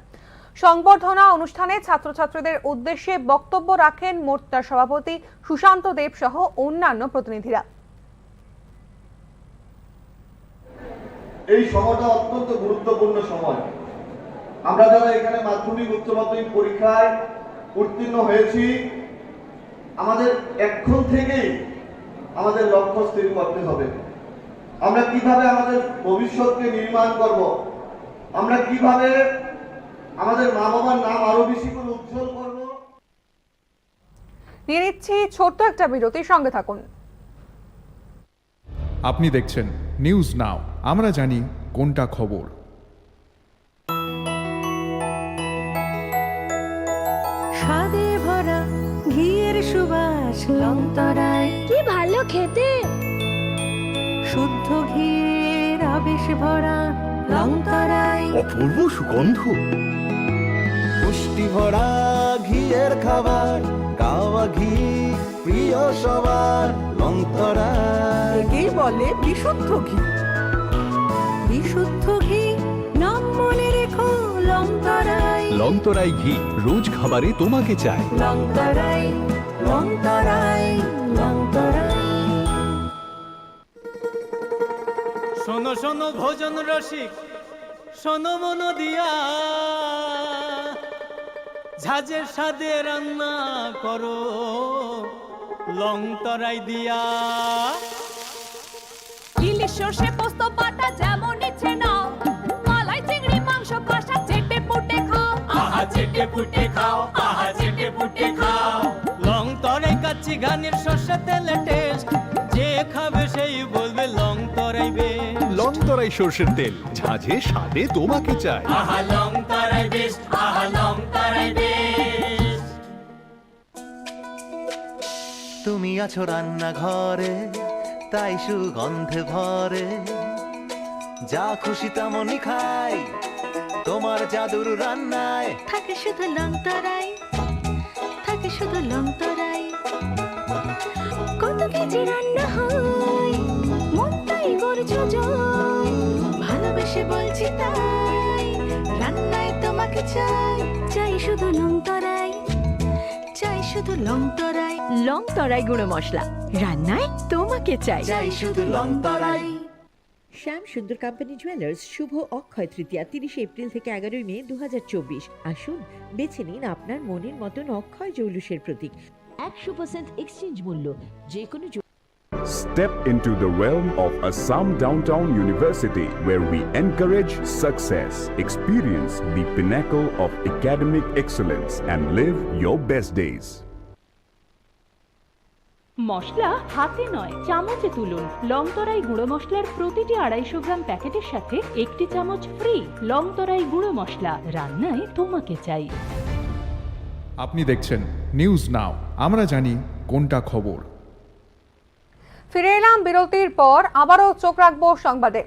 সংবর্ধনা অনুষ্ঠানে ছাত্রছাত্রীদের উদ্দেশ্যে বক্তব্য রাখেন মোর্চার সভাপতি সুশান্ত দেব সহ অন্যান্য প্রতিনিধিরা। এই সময়টা অত্যন্ত গুরুত্বপূর্ণ সময়। আমরা যারা এখানে মাধ্যমিক উচ্চ মাধ্যমিক পরীক্ষায় উত্তীর্ণ হয়েছি, আমাদের এখন থেকেই আমাদের লক্ষ্য স্থির করতে হবে। আমরা কিভাবে আমাদের ভবিষ্যৎকে নির্মাণ করব, আমরা কিভাবে আমাদের মা বাবার নাম আরো বেশি করে উজ্জ্বল করব। নিয়ে নিচ্ছি ছোট্ট একটা বিরতি, সঙ্গে থাকুন। আপনি দেখছেন নিউজ নাও, আমরা জানি কোনটা খবর। স্বাদে ভরা ঘিয়ের সুবাস লংতরায়, কি ভালো খেতে। শুদ্ধ ঘিয়ের আবেশ ভরা লংতরায়, অপূর্ব সুগন্ধ। পুষ্টি ভরা ঘিয়ের খাবার, গাওয়া ঘি প্রিয় সবার লংতরায়। একেই বলে বিশুদ্ধ ঘি। বিশুদ্ধ ঘি নাম মনে রেখো লংতরায়। লংতরাই ঘি রোজ খাবারে তোমাকে চাই। লংতরায়, লংতরায়, লংতরায়। শোনো শোনো ভোজন রসিক, শোনো মন দিয়া, ঝাঁঝের স্বাদে রান্না করো লংতরাই দিয়া। ইলিশ সর্ষে পোস্ত বাটা যেমন ইচ্ছে নাও, মালাই চিংড়ি মাংস কষা চেটে পুটে খাও। আহা চেটে পুটে খাও, আহা চেটে পুটে খাও। লংতরাই কাচ্চি ঘানির সর্ষে তেলে টেস্ট, যে খাবে সেই বলবে লংতরাই বেশ। লংতরাই সর্ষের তেল, ঝাঁঝে স্বাদে তোমাকে চাই। আহা লংতরাই বেশ, আহা লংতরাই বেশ। তুমি আছো রান্নাঘরে, তাই সুগন্ধে ভরে, যা খুশি তেমনই খাই তোমার জাদুর রান্নায়। থাকে শুধু লংতরাই, থাকে শুধু লংতরাই। কত কেজি রান্না হয়, মনটাই করছো জয়। ভালোবেসে বলছি তাই, রান্নায় তোমাকে চাই। চাই শুধু লংতরাই, চাই শুধু লংতরাই। লংতরাই গুঁড়ো মশলা, রান্নায় তোমাকে চাই। চাই শুধু লংতরাই। শ্যাম সুন্দর কোম্পানি জুয়েলার্স শুভ অক্ষয় তৃতীয়া 30 এপ্রিল থেকে 11 মে 2024। আসুন বেছে নিন আপনার মনের মতন অক্ষয় জৌলুসের প্রতীক। 100% এক্সচেঞ্জ মূল্য, যে কোনো। Step into the realm of Assam Downtown University, where we encourage success, experience the pinnacle of academic excellence, and live your best days. মশলা হাতে নয় চামচে তুলুন। লংতরাই গুঁড়ো মশলার প্রতিটি 250 গ্রাম প্যাকেটের সাথে 1 চামচ ফ্রি। লংতরাই গুঁড়ো মশলা, রান্নায় তোমাকে চাই। আপনি দেখছেন নিউজ নাও, আমরা জানি কোনটা খবর। ফিরে এলাম বিরতির পর, আবারও চোখ রাখবো সংবাদে।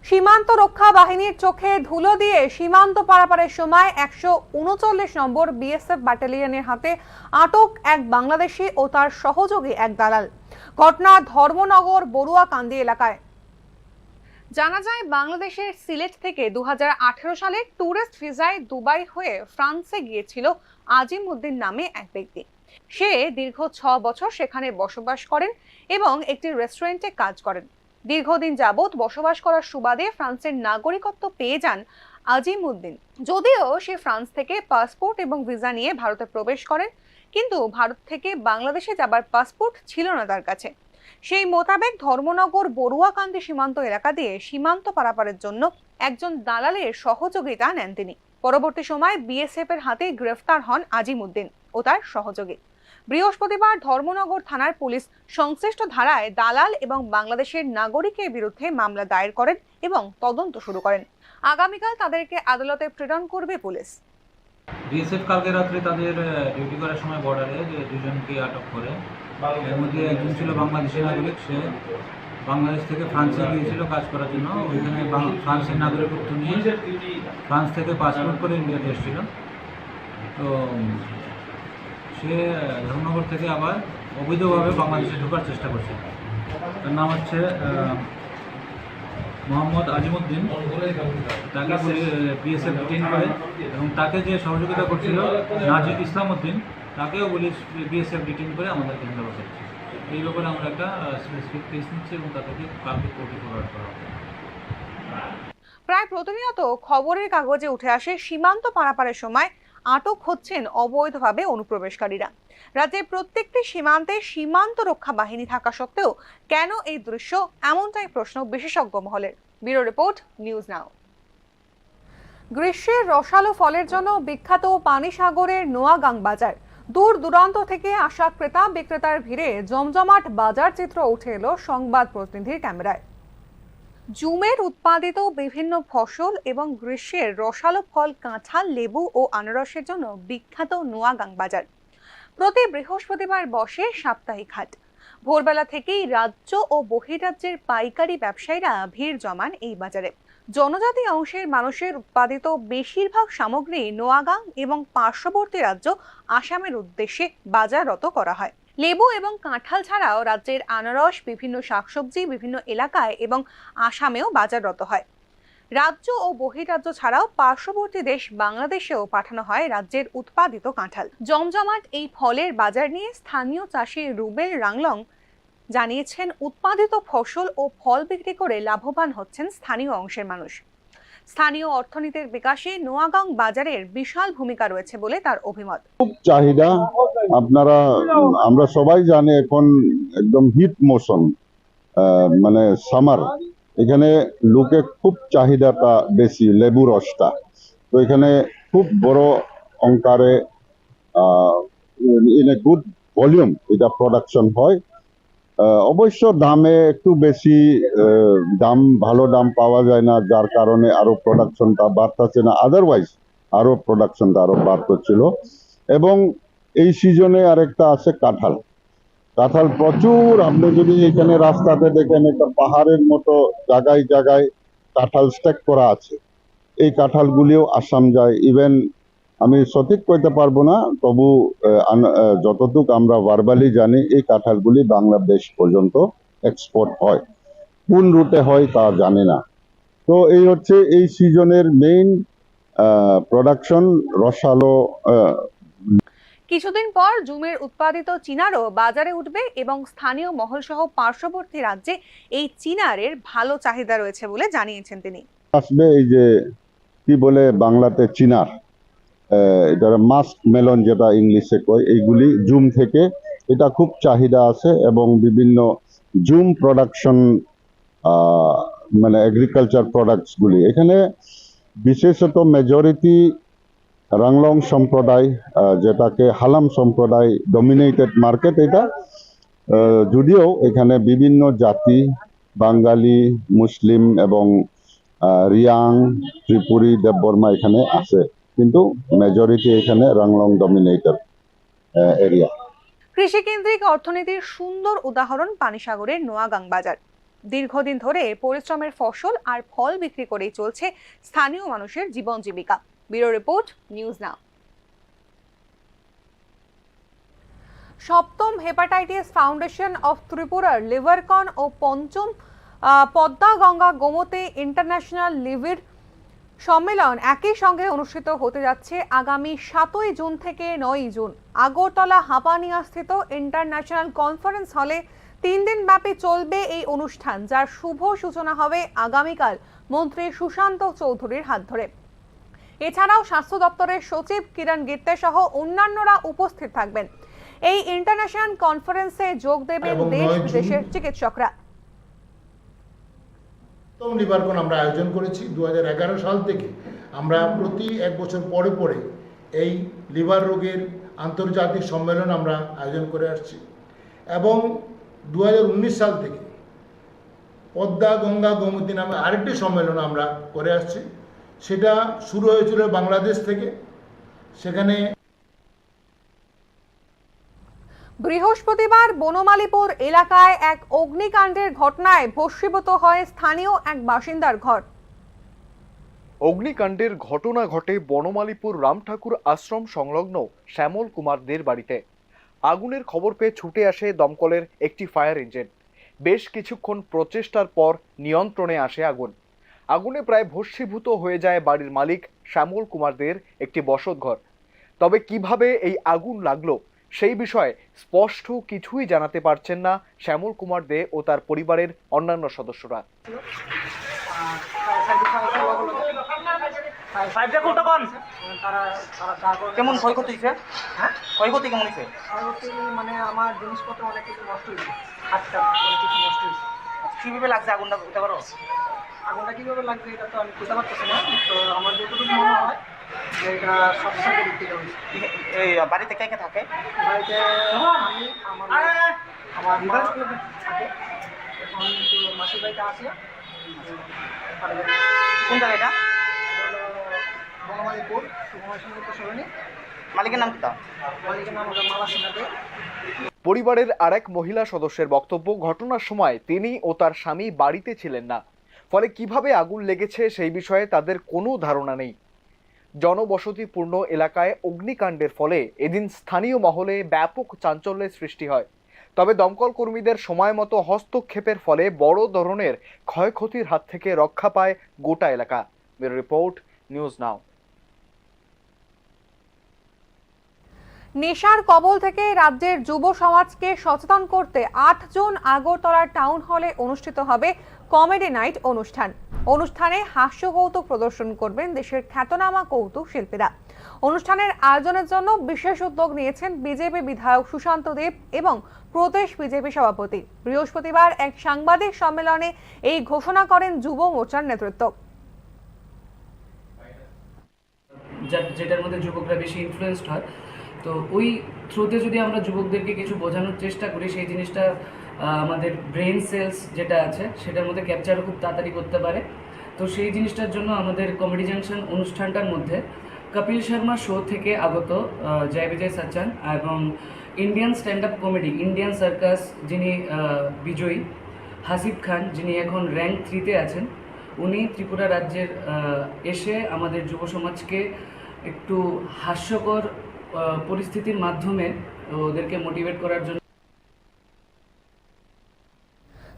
সীমান্ত রক্ষা বাহিনীর চোখে ধুলো দিয়ে সীমান্ত পারাপারের সময় 139 নম্বর বিএসএফ ব্যাটালিয়নের হাতে আটক এক বাংলাদেশি ও তার সহযোগী এক দালাল। ঘটনা ধর্মনগর বড়ুয়াকান্দি এলাকায়। জানা যায়, বাংলাদেশের সিলেট থেকে 2018 সালে ট্যুরিস্ট ভিসায় দুবাই হয়ে ফ্রান্সে গিয়েছিল আজিম উদ্দিন নামে এক ব্যক্তি। সে দীর্ঘ 6 বছর সেখানে বসবাস করেন এবং একটি রেস্টুরেন্টে কাজ করেন। দীর্ঘদিন যাবৎ বসবাস করার সুবাদে ফ্রান্সের নাগরিকত্ব পেয়ে যান আজিম উদ্দিন। যদিও সে ফ্রান্স থেকে পাসপোর্ট এবং ভিসা নিয়ে ভারতে প্রবেশ করেন, কিন্তু ভারত থেকে বাংলাদেশে যাবার পাসপোর্ট ছিল না তার কাছে। সেই মোতাবেক ধর্মনগর বড়ুয়াকান্দি সীমান্ত এলাকা দিয়ে সীমান্ত পারাপারের জন্য একজন দালালের সহযোগিতা নেন তিনি। পরবর্তী সময় বিএসএফ এর হাতে গ্রেফতার হন আজিম উদ্দিন ও তার সহযোগী। বৃহস্পতিবার ধর্মনগর থানার পুলিশ সংশ্লিষ্ট ধারায় দালাল এবং বাংলাদেশের নাগরিকের বিরুদ্ধে মামলা দায়ের করেন এবং তদন্ত শুরু করেন। আগামীকাল তাদেরকে আদালতে প্রেরণ করবে পুলিশ। বিএসএফ কালকে রাত্রে তাদের ডিউটি করার সময় বর্ডারে যে দুজনকে আটক করে, এর মধ্যে একজন ছিল বাংলাদেশের নাগরিক। সে বাংলাদেশ থেকে ফ্রান্সে গিয়েছিল কাজ করার জন্য। ওইখানে ফ্রান্সের নাগরিকত্ব নিয়ে ফ্রান্স থেকে পাসপোর্ট করে ইন্ডিয়াতে এসেছিল। তো সে ধর্মনগর থেকে আবার অবৈধভাবে বাংলাদেশে ঢোকার চেষ্টা করছে। তার নাম হচ্ছে মোহাম্মদ আজিমউদ্দিন। তাকে বিএসএফ ডিটেইন করে এবং তাকে যে সহযোগিতা করছিল নাজিদ ইসলাম উদ্দিন, তাকেও পুলিশ বিএসএফ ডিটেইন করে আমাদের কেন্দ্রে বসাচ্ছে। এই ব্যাপারে আমরা একটা স্পেসিফিক কেস নিচ্ছি এবং তাদেরকে কালকে কোর্টে ফরওয়ার্ড করা হবে। প্রায় প্রতিনিয়ত খবরের কাগজে উঠে আসে সীমান্ত পারাপারের সময় আটক হচ্ছেন অবৈধভাবে অনুপ্রবেশকারীরা। রাজ্যের প্রত্যেকটি সীমান্তে সীমান্ত রক্ষা বাহিনী থাকা সত্ত্বেও কেন এই দৃশ্য, এমনটাই প্রশ্ন বিশেষজ্ঞ মহলের। ব্যুরো রিপোর্ট, নিউজ নাও। গ্রীষ্মের রসালো ফলের জন্য বিখ্যাত পানিসাগরের নোয়াগাং বাজার। দূর দূরান্ত থেকে আসা ক্রেতা বিক্রেতার ভিড়ে জমজমাট বাজার চিত্র উঠে এলো সংবাদ প্রতিনিধির ক্যামেরায়। জুমের উৎপাদিত বিভিন্ন ফসল এবং গ্রীষ্মের রসালো ফল কাঁঠাল, লেবু ও আনারসের জন্য বিখ্যাত নোয়াগাং বাজার। প্রতি বৃহস্পতিবার বসে সাপ্তাহিক হাট। ভোরবেলা থেকেই রাজ্য ও বহিরাজ্যের পাইকারি ব্যবসায়ীরা ভিড় জমান এই বাজারে। জনজাতি অংশের মানুষের উৎপাদিত বেশিরভাগ সামগ্রী নোয়াগাং এবং পার্শ্ববর্তী রাজ্য আসামের উদ্দেশ্যে বাজাররত করা হয়। লেবু এবং কাঁঠাল ছাড়াও রাজ্যের আনারস, বিভিন্ন শাকসবজি বিভিন্ন এলাকায় এবং আসামেও বাজাররত হয়। রাজ্য ও বহিরাজ্য ছাড়াও পার্শ্ববর্তী দেশ বাংলাদেশেও পাঠানো হয় রাজ্যের উৎপাদিত কাঁঠাল। জমজমাট এই ফলের বাজার নিয়ে স্থানীয় চাষি রুবেল রাংলং জানিয়েছেন, উৎপাদিত ফসল ও ফল বিক্রি করে লাভবান হচ্ছেন স্থানীয় অংশের মানুষ। স্থানীয় অর্থনীতির বিকাশে নোয়াগাং বাজারের বিশাল ভূমিকা রয়েছে বলে তার অভিমত। খুব চাহিদা, আমরা সবাই জানি এখন একদম হিট মৌসুম, মানে সামার, এখানে লোকে খুব চাহিদাটা বেশি, লেবু রসটা। তো এখানে খুব বড় অঙ্কারে ইন এ গুড ভলিউম এটা প্রোডাকশন হয়। অবশ্য দামে একটু বেশি, ভালো দাম পাওয়া যায় না, যার কারণে আরো প্রোডাকশনটা বাড়তেছে না, আদারওয়াইজ আরো প্রোডাকশনটা আরো বাড়তেছিল। এবং এই সিজনে আরেকটা আছে কাঁঠাল। কাঁঠাল প্রচুর, আপনি যদি এখানে রাস্তাতে দেখেন একটা পাহাড়ের মতো জায়গায় জায়গায় কাঁঠাল স্ট্যাক করা আছে। এই কাঁঠালগুলিও আসাম যায়। ইভেন আমি সঠিক কইতে পারবো না, তবু যতটুকু আমরা ভার্বালি জানি এই কাঁঠালগুলি বাংলাদেশ পর্যন্ত এক্সপোর্ট হয়। কোন রুটে হয় তা জানি না। তো এই হচ্ছে এই সিজনের মেইন প্রোডাকশন, রসালো। কিছুদিন পর জুমের উৎপাদিত চিনারও বাজারে উঠবে এবং স্থানীয় মহল সহ পার্শ্ববর্তী রাজ্যে এই চিনারের ভালো চাহিদা রয়েছে বলে জানিয়েছেন তিনি। আসবে এই যে কি বলে বাংলাতে চিনার, এটা মাস্ক মেলন যেটা ইংলিশে কয়, এইগুলি জুম থেকে, এটা খুব চাহিদা আছে এবং বিভিন্ন জুম প্রোডাকশন মানে এগ্রিকালচার প্রোডাক্টসগুলি এখানে বিশেষত মেজরিটি রাংলং সম্প্রদায়, যেটাকে হালাম সম্প্রদায় ডমিনেটেড মার্কেট এটা। যদিও এখানে বিভিন্ন জাতি, বাঙালি, মুসলিম এবং রিয়াং, ত্রিপুরী, দেববর্মা এখানে আছে, কিন্তু মেজরিটি এখানে রাংলং ডমিনেটেড এরিয়া। কৃষিকেন্দ্রিক অর্থনীতির সুন্দর উদাহরণ পানিসাগরের নোয়াগাং বাজার। দীর্ঘদিন ধরে পরিশ্রমের ফসল আর ফল বিক্রি করেই চলছে স্থানীয় মানুষের জীবন জীবিকা। ব্যুরো রিপোর্ট, নিউজ নাও। সপ্তম হেপাটাইটিস ফাউন্ডেশন অফ ত্রিপুরার লিভারকন ও পঞ্চম পদ্মা গঙ্গা গোমতী ইন্টারন্যাশনাল লিভার সম্মেলন একই সঙ্গে অনুষ্ঠিত হতে যাচ্ছে আগামী 7 জুন থেকে 9 জুন আগরতলা হাপানিয়া স্থিত ইন্টারন্যাশনাল কনফারেন্স হলে 3 দিন ব্যাপী চলবে এই অনুষ্ঠান, যার শুভ সূচনা হবে আগামীকাল মন্ত্রী সুশান্ত চৌধুরীর হাত ধরে। এছাড়াও স্বাস্থ্য দপ্তরের সচিব কিরণ গিত্তে সহ অন্যান্যরা উপস্থিত থাকবেন। এই ইন্টারন্যাশনাল কনফারেন্সে যোগ দেবেন দেশ বিদেশের চিকিৎসকরা। লিভারকন আমরা আয়োজন করেছি 2011 সাল থেকে। আমরা প্রতি 1 বছর পরে পরে এই লিভার রোগের আন্তর্জাতিক সম্মেলন আমরা আয়োজন করে আসছি এবং 2019 সাল থেকে পদ্মা গঙ্গা গোমতী নামে আরেকটি সম্মেলন আমরা করে আসছি। সেটা শুরু হয়েছিল বাংলাদেশ থেকে। সেখানে বৃহস্পতিবার বনমালীপুর এলাকায় এক অগ্নিকাণ্ডের ঘটনায় ভস্মীভূত হয় স্থানীয় এক বাসিন্দার ঘর। অগ্নিকাণ্ডের ঘটনা ঘটে বনমালীপুর রামঠাকুর আশ্রম সংলগ্ন শ্যামল কুমারদের বাড়িতে। আগুনের খবর পেয়ে ছুটে আসে দমকলের একটি ফায়ার ইঞ্জিন। বেশ কিছুক্ষণ প্রচেষ্টার পর নিয়ন্ত্রণে আসে আগুন। আগুনে প্রায় ভস্মীভূত হয়ে যায় বাড়ির মালিক শ্যামল কুমারদের একটি বসতঘর। তবে কিভাবে এই আগুন লাগলো সেই বিষয়ে স্পষ্ট কিছুই জানাতে পারছেন না শ্যামল কুমার দে ও তার পরিবারের অন্যান্য সদস্যরা। কেমন ক্ষয়ক্ষতি হয়েছে? ক্ষয়ক্ষতি কেমন হয়েছে? মানে আমার জিনিসপত্র অনেক কিছু নষ্ট হয়েছে, হাতটা অনেক কিছু নষ্ট হয়েছে। কিভাবে লাগছে আগুনটা বলতে পারো? আগুনটা কিভাবে লাগছে এটা তো আমি বুঝতে পারতেছি না। তো আমার যতটুকু মনে হয় এটা সবসাথে বিক্রি করি। এই বাড়িতে কে কে থাকে? বাড়িতে আমি আমার মা থাকে, এখন একটু মাসির বাড়িতে আছে। কোন জায়গা এটা? বঙ্গমালীপুর সুকুমার সিংহ সরণি। মালিকের নাম কি তা? মালিকের নাম হলো মালা সিনহা দে। পরিবারের আরেক মহিলা সদস্যের বক্তব্য, ঘটনার সময় তিনি ও তার স্বামী বাড়িতে ছিলেন না, ফলে কিভাবে আগুন লেগেছে সেই বিষয়ে তাদের কোনো ধারণা নেই। জনবসতিপূর্ণ এলাকায় অগ্নিকাণ্ডের ফলে এদিন স্থানীয় মহলে ব্যাপক চাঞ্চল্যের সৃষ্টি হয়। তবে দমকল কর্মীদের সময় মতো হস্তক্ষেপের ফলে বড় ধরনের ক্ষয়ক্ষতির হাত থেকে রক্ষা পায় গোটা এলাকা। ব্যুরো রিপোর্ট, নিউজ নাও। নেশার কবল থেকে রাজ্যের যুব সমাজকে সচেতন করতে 8 জুন আগরতলার টাউন হলে অনুষ্ঠিত হবে কমেডি নাইট অনুষ্ঠান। অনুষ্ঠানে হাস্য কৌতুক প্রদর্শন করবেন দেশের খ্যাতনামা কৌতুক শিল্পীরা। অনুষ্ঠানের আয়োজনের জন্য বিশেষ উদ্যোগ নিয়েছেন বিজেপি বিধায়ক সুশান্ত দেব এবং প্রদেশ বিজেপি সভাপতি। বৃহস্পতিবার এক সাংবাদিক সম্মেলনে এই ঘোষণা করেন যুব মোর্চার নেতৃত্ব। যেটার মধ্যে যুবকরা বেশি ইনফ্লুয়েসড হয়, তো ওই থ্রুতে যদি আমরা যুবকদেরকে কিছু বোঝানোর চেষ্টা করি, সেই জিনিসটা আমাদের ব্রেন সেলস যেটা আছে সেটার মধ্যে ক্যাপচার খুব তাড়াতাড়ি করতে পারে। তো সেই জিনিসটার জন্য আমাদের কমেডি জাংশন অনুষ্ঠানটার মধ্যে কপিল শর্মা শো থেকে আগত জয় বিজয় সচ্চন এবং Indian stand up comedy Indian circus যিনি বিজয়ী হাসিব খান, যিনি এখন র্যাঙ্ক 3-তে আছেন, উনি ত্রিপুরা রাজ্যের এসে আমাদের যুব সমাজকে একটু হাস্যকর পরিস্থিতির মাধ্যমে ওদেরকে মোটিভেট করার জন্য।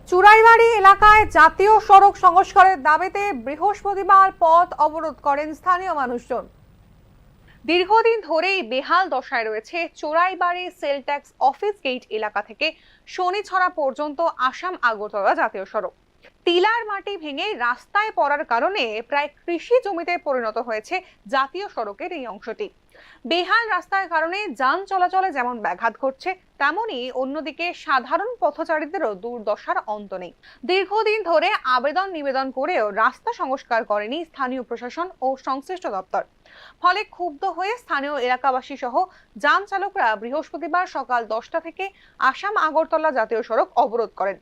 চুরাইবাড়ি এলাকায় জাতীয় সড়ক সংস্কারের দাবিতে বৃহস্পতিবার পথ অবরোধ করেন স্থানীয় মানুষজন। দীর্ঘদিন ধরেই বেহাল দশায় রয়েছে Choraibari sale tax office gate এলাকা থেকে শনিছড়া পর্যন্ত আসাম আগরতলা জাতীয় সড়ক। টিলার মাটি ভেঙে রাস্তায় পড়ার কারণে প্রায় কৃষি জমিতে পরিণত হয়েছে জাতীয় সড়কের এই অংশটি। বেহাল রাস্তার কারণে যান চলাচলে যেমন ব্যাঘাত ঘটছে, তেমনি অন্যদিকে সাধারণ পথচারীদেরও দুর্দশার অন্ত নেই। দীর্ঘদিন ধরে আবেদন নিবেদন করেও রাস্তা সংস্কার করেনি স্থানীয় প্রশাসন ও সংশ্লিষ্ট দপ্তর। ফলে ক্ষুব্ধ হয়ে স্থানীয় এলাকাবাসী সহ যান চালকরা বৃহস্পতিবার সকাল 10টা থেকে আসাম আগরতলা জাতীয় সড়ক অবরোধ করেন।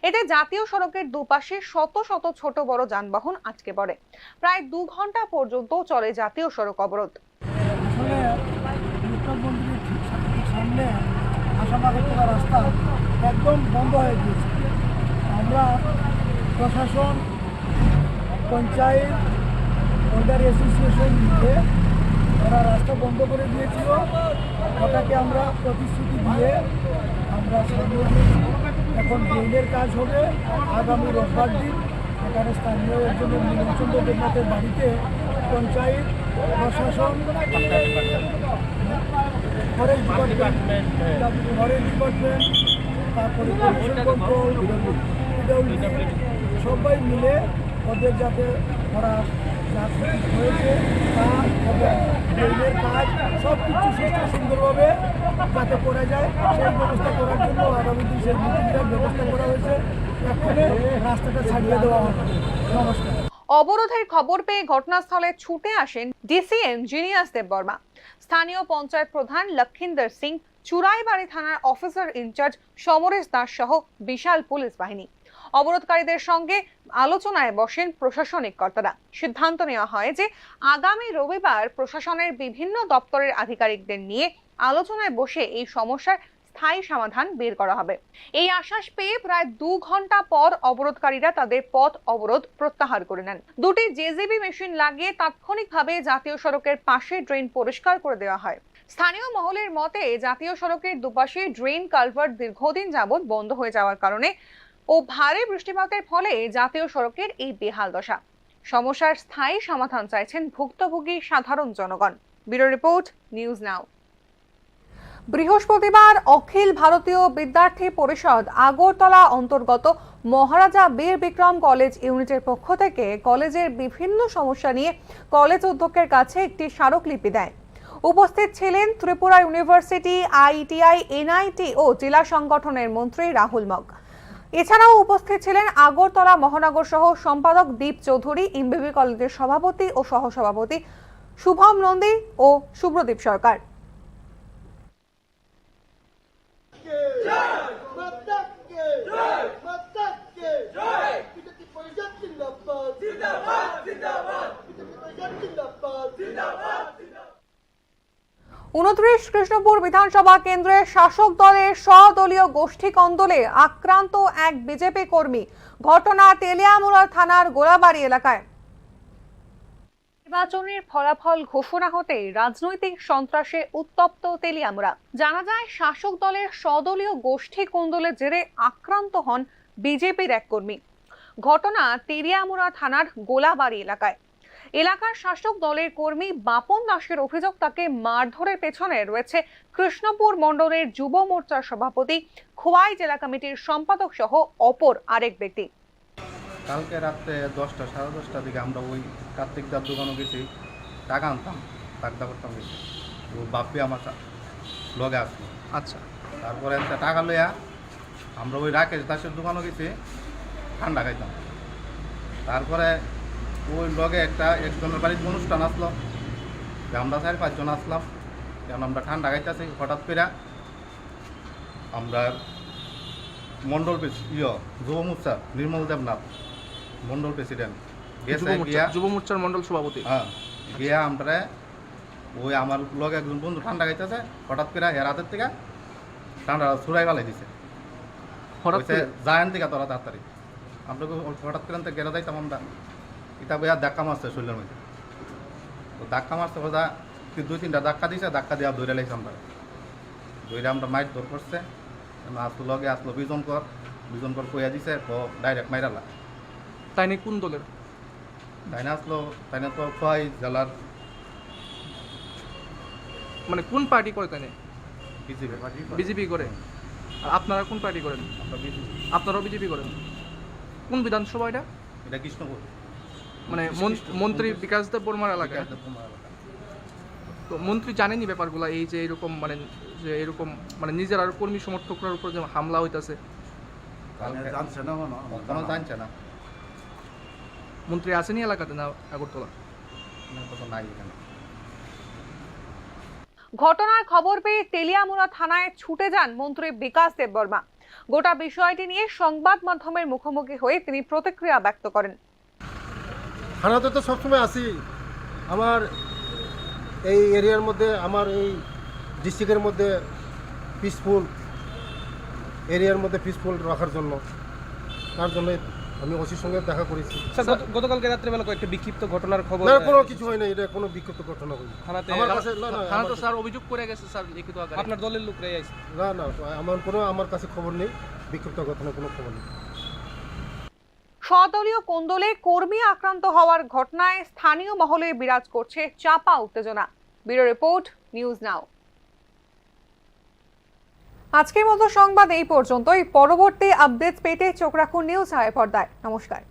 এতে জাতীয় সড়কের দুপাশে শত শত ছোট বড় যানবাহন আটকে পড়ে। প্রায় 2 ঘন্টা পর্যন্ত চলে জাতীয় সড়ক অবরোধ। সামনে আসাম আগরতলা রাস্তা একদম বন্ধ হয়ে গিয়েছে। আমরা প্রশাসন, পঞ্চায়েত, ওল্ডার অ্যাসোসিয়েশন মিলে ওরা রাস্তা বন্ধ করে দিয়েছিল। ওটাকে আমরা প্রতিশ্রুতি দিয়ে আমরা সামনে দিয়েছি। এখন ড্রেনের কাজ হবে আগামী রোববার দিন। এখানে স্থানীয় একজন নীলচন্দ্র দেবনাথের বাড়িতে পঞ্চায়েত, প্রশাসন, ফরেস্ট ডিপার্টমেন্ট, তারপরে পলিউশন কন্ট্রোল, সবাই মিলে ওদের যাতে ওরা যা ক্ষতি হয়েছে তা ড্রেনের কাজ সব কিছু সুন্দরভাবে যাতে করা যায় সেই ব্যবস্থা করার জন্য আগামী দিন সেই মিটিংটার ব্যবস্থা করা হয়েছে। এখানে রাস্তাটা ছাড়িয়ে দেওয়া হবে। নমস্কার। অবরোধের খবর পেয়ে ঘটনাস্থলে ছুটে আসেন ডিসিএম জিনিয়াস দেববর্মা, স্থানীয় পঞ্চায়েত প্রধান লক্ষিন্দর সিং, চুরাইবাড়ি থানার অফিসার ইনচার্জ সমরেশ দাস সহ বিশাল পুলিশ বাহিনী। অবরোধকারীদের সঙ্গে আলোচনায় বসেন প্রশাসনিক কর্তারা। সিদ্ধান্ত নেওয়া হয় যে আগামী রবিবার প্রশাসনের বিভিন্ন দপ্তরের আধিকারিকদের নিয়ে আলোচনায় বসে এই সমস্যার স্থায়ী সমাধান বের করা হবে। এই আশ্বাস পেয়ে প্রায় 2 ঘন্টা পর অবরোধকারীরা তাদের পথ অবরোধ প্রত্যাহার করে নেন। 2টি জেসিবি মেশিন লাগিয়ে তাৎক্ষণিকভাবে জাতীয় সড়কের পাশে ড্রেন পরিষ্কার করে দেওয়া হয়। স্থানীয় মহলের মতে জাতীয় সড়কের দুপাশে ড্রেন কালভার্ট দীর্ঘদিন যাবৎ বন্ধ হয়ে যাওয়ার কারণে ও ভারী বৃষ্টিপাতের ফলে জাতীয় সড়কের এই বেহাল দশা। সমস্যার স্থায়ী সমাধান চাইছেন ভুক্তভোগী সাধারণ জনগণ। ব্যুরো রিপোর্ট, নিউজ নাও। বৃহস্পতিবার অখিল ভারতীয় বিদ্যার্থী পরিষদ আগরতলা অন্তর্গত মহারাজা বীর বিক্রম কলেজ ইউনিটের পক্ষ থেকে কলেজের বিভিন্ন সমস্যা নিয়ে কলেজ অধ্যক্ষের কাছে একটি স্মারকলিপি দেয়। উপস্থিত ছিলেন ত্রিপুরা ইউনিভার্সিটি, আইটিআই, এনআইটি ও জেলা সংগঠনের মন্ত্রী রাহুল মগ। এছাড়াও উপস্থিত ছিলেন আগরতলা মহানগর সহ সম্পাদক দীপ চৌধুরী, ইমবিবি কলেজের সভাপতি ও সহসভাপতি শুভম নন্দী ও শুভ্রদীপ সরকার। উনত্রিশ কৃষ্ণপুর বিধানসভা কেন্দ্রের শাসক দলের স্বদলীয় গোষ্ঠী কন্দলে আক্রান্ত এক বিজেপি কর্মী। ঘটনা তেলিয়ামুড়া থানার গোলাবাড়ি এলাকায়। নির্বাচনের ফলাফল ঘোষণা হতেই রাজনৈতিক সন্ত্রাসে উত্তপ্ত তেলিয়ামুড়া। জানা যায় শাসক দলের স্বদলীয় গোষ্ঠী কন্দলের জেরে আক্রান্ত হন বিজেপির এক কর্মী। ঘটনা তেলিয়ামুড়া থানার গোলাবাড়ি এলাকায়। এলাকার শাসক দলের কর্মী বাপন দাসের অভিযোগ, তাকে মারধরের পেছনে রয়েছে কৃষ্ণপুর মণ্ডলের যুব মোর্চার সভাপতি, খোয়াই জেলা কমিটির সম্পাদক সহ অপর আরেক ব্যক্তি। কালকে রাত্রে 10টা সাড়ে 10টার দিকে আমরা ওই কার্তিক দার দোকানে গেছি, টাকা আনতাম, টাকা করতাম গেছি। তো বাপ্পি আমার লগে আসলো। আচ্ছা, তারপরে একটা টাকা লইয়া আমরা ওই রাকেশ দাসের দোকানে গেছি, ঠান্ডা খাইতাম। তারপরে ওই লগে একজনের বাড়ির অনুষ্ঠান আসলো, আমরা 4-5 জন আসলাম, কারণ আমরা ঠান্ডা খাইতেছি। হঠাৎ করে আমরা মন্ডল যুব মোর্চা নির্মল দেবনাথ মন্ডল প্রেসিডেন্ট যুব মোর্চার মন্ডল সভাপতি, হ্যাঁ, গিয়া আমরা ওই আমার লগে একজন বন্ধু ঠান্ডা খাইতেছে, হঠাৎ করে এর হাতের থেকে ঠান্ডা ছুড়াই ফেলাই দিছে। জায়ান থেকে তোরা তাড়াতাড়ি আমরা হঠাৎ করে গেলে যাইতাম আমরা, এটা বইয়া ধাক্কা মারছে শরীরের মধ্যে। তো ধাক্কা মারছে ওরা 2-3টা ধাক্কা দিছে, ধাক্কা দিয়ে দৌড়ে লাইছে। আমরা দৌড়ে আমরা মাইট দৌড় করছে, আসলো লগে আসলো বিজন কর কইয়া দিছে, তো ডাইরেক্ট মাইরালা। তাই নিয়ে কোন দলের? তাই না আসলো, তাই না তো খোয়াই জেলার, মানে কোন পার্টি করে? তাই বিজেপি পার্টি, বিজেপি করে। আর আপনারা কোন পার্টি করেন? আমরা বিজেপি। আপনারাও বিজেপি করেন? কোন বিধানসভা এটা? এটা কৃষ্ণপুর, মানে মন্ত্রী বিকাশ দেব বর্মার এলাকা। তো মন্ত্রী জানেনি ব্যাপারগুলো, এই যে এরকম মানে নিজের আর কর্মী সমর্থকরার উপর যে হামলা হইতাছে? জানছে না। মন্ত্রী আসেনি এলাকাতে না আগরতলা? নাই এখানে। ঘটনার খবর পেয়ে তেলিয়ামুড়া থানায় ছুটে যান মন্ত্রী বিকাশ দেববর্মা। গোটা বিষয়টি নিয়ে সংবাদ মাধ্যমের মুখোমুখি হয়ে তিনি প্রতিক্রিয়া ব্যক্ত করেন। থানাতে তো সবসময় আসি, আমার এই এরিয়ার মধ্যে, আমার এই ডিস্ট্রিক্টের মধ্যে পিসফুল এরিয়ার মধ্যে পিসফুল রাখার জন্য, তার জন্য আমি ওসির সঙ্গে দেখা করেছি। গতকালকে রাত্রেবেলা কয়েকটা বিক্ষিপ্ত ঘটনার খবর? না, কোনো কিছু হয় না, এটা কোনো বিক্ষিপ্ত ঘটনা হয়নি। আমার কাছে থানা তো স্যার অভিযোগ করে গেছে স্যার, লিখিত আকারে। আপনার দলের লোকরাই আইছে? না, আমার কাছে খবর নেই, বিক্ষিপ্ত ঘটনা কোনো খবর নেই। স্বদলীয় কোন্দলে কর্মী আক্রান্ত হওয়ার ঘটনায় স্থানীয় মহলে বিরাজ করছে চাপা উত্তেজনা। ব্যুরো রিপোর্ট, নিউজ নাও। আজকের মতো সংবাদ এই পর্যন্তই। পরবর্তী আপডেটস পেতে চোখ রাখুন নিউজ হাই পর্দায়। নমস্কার।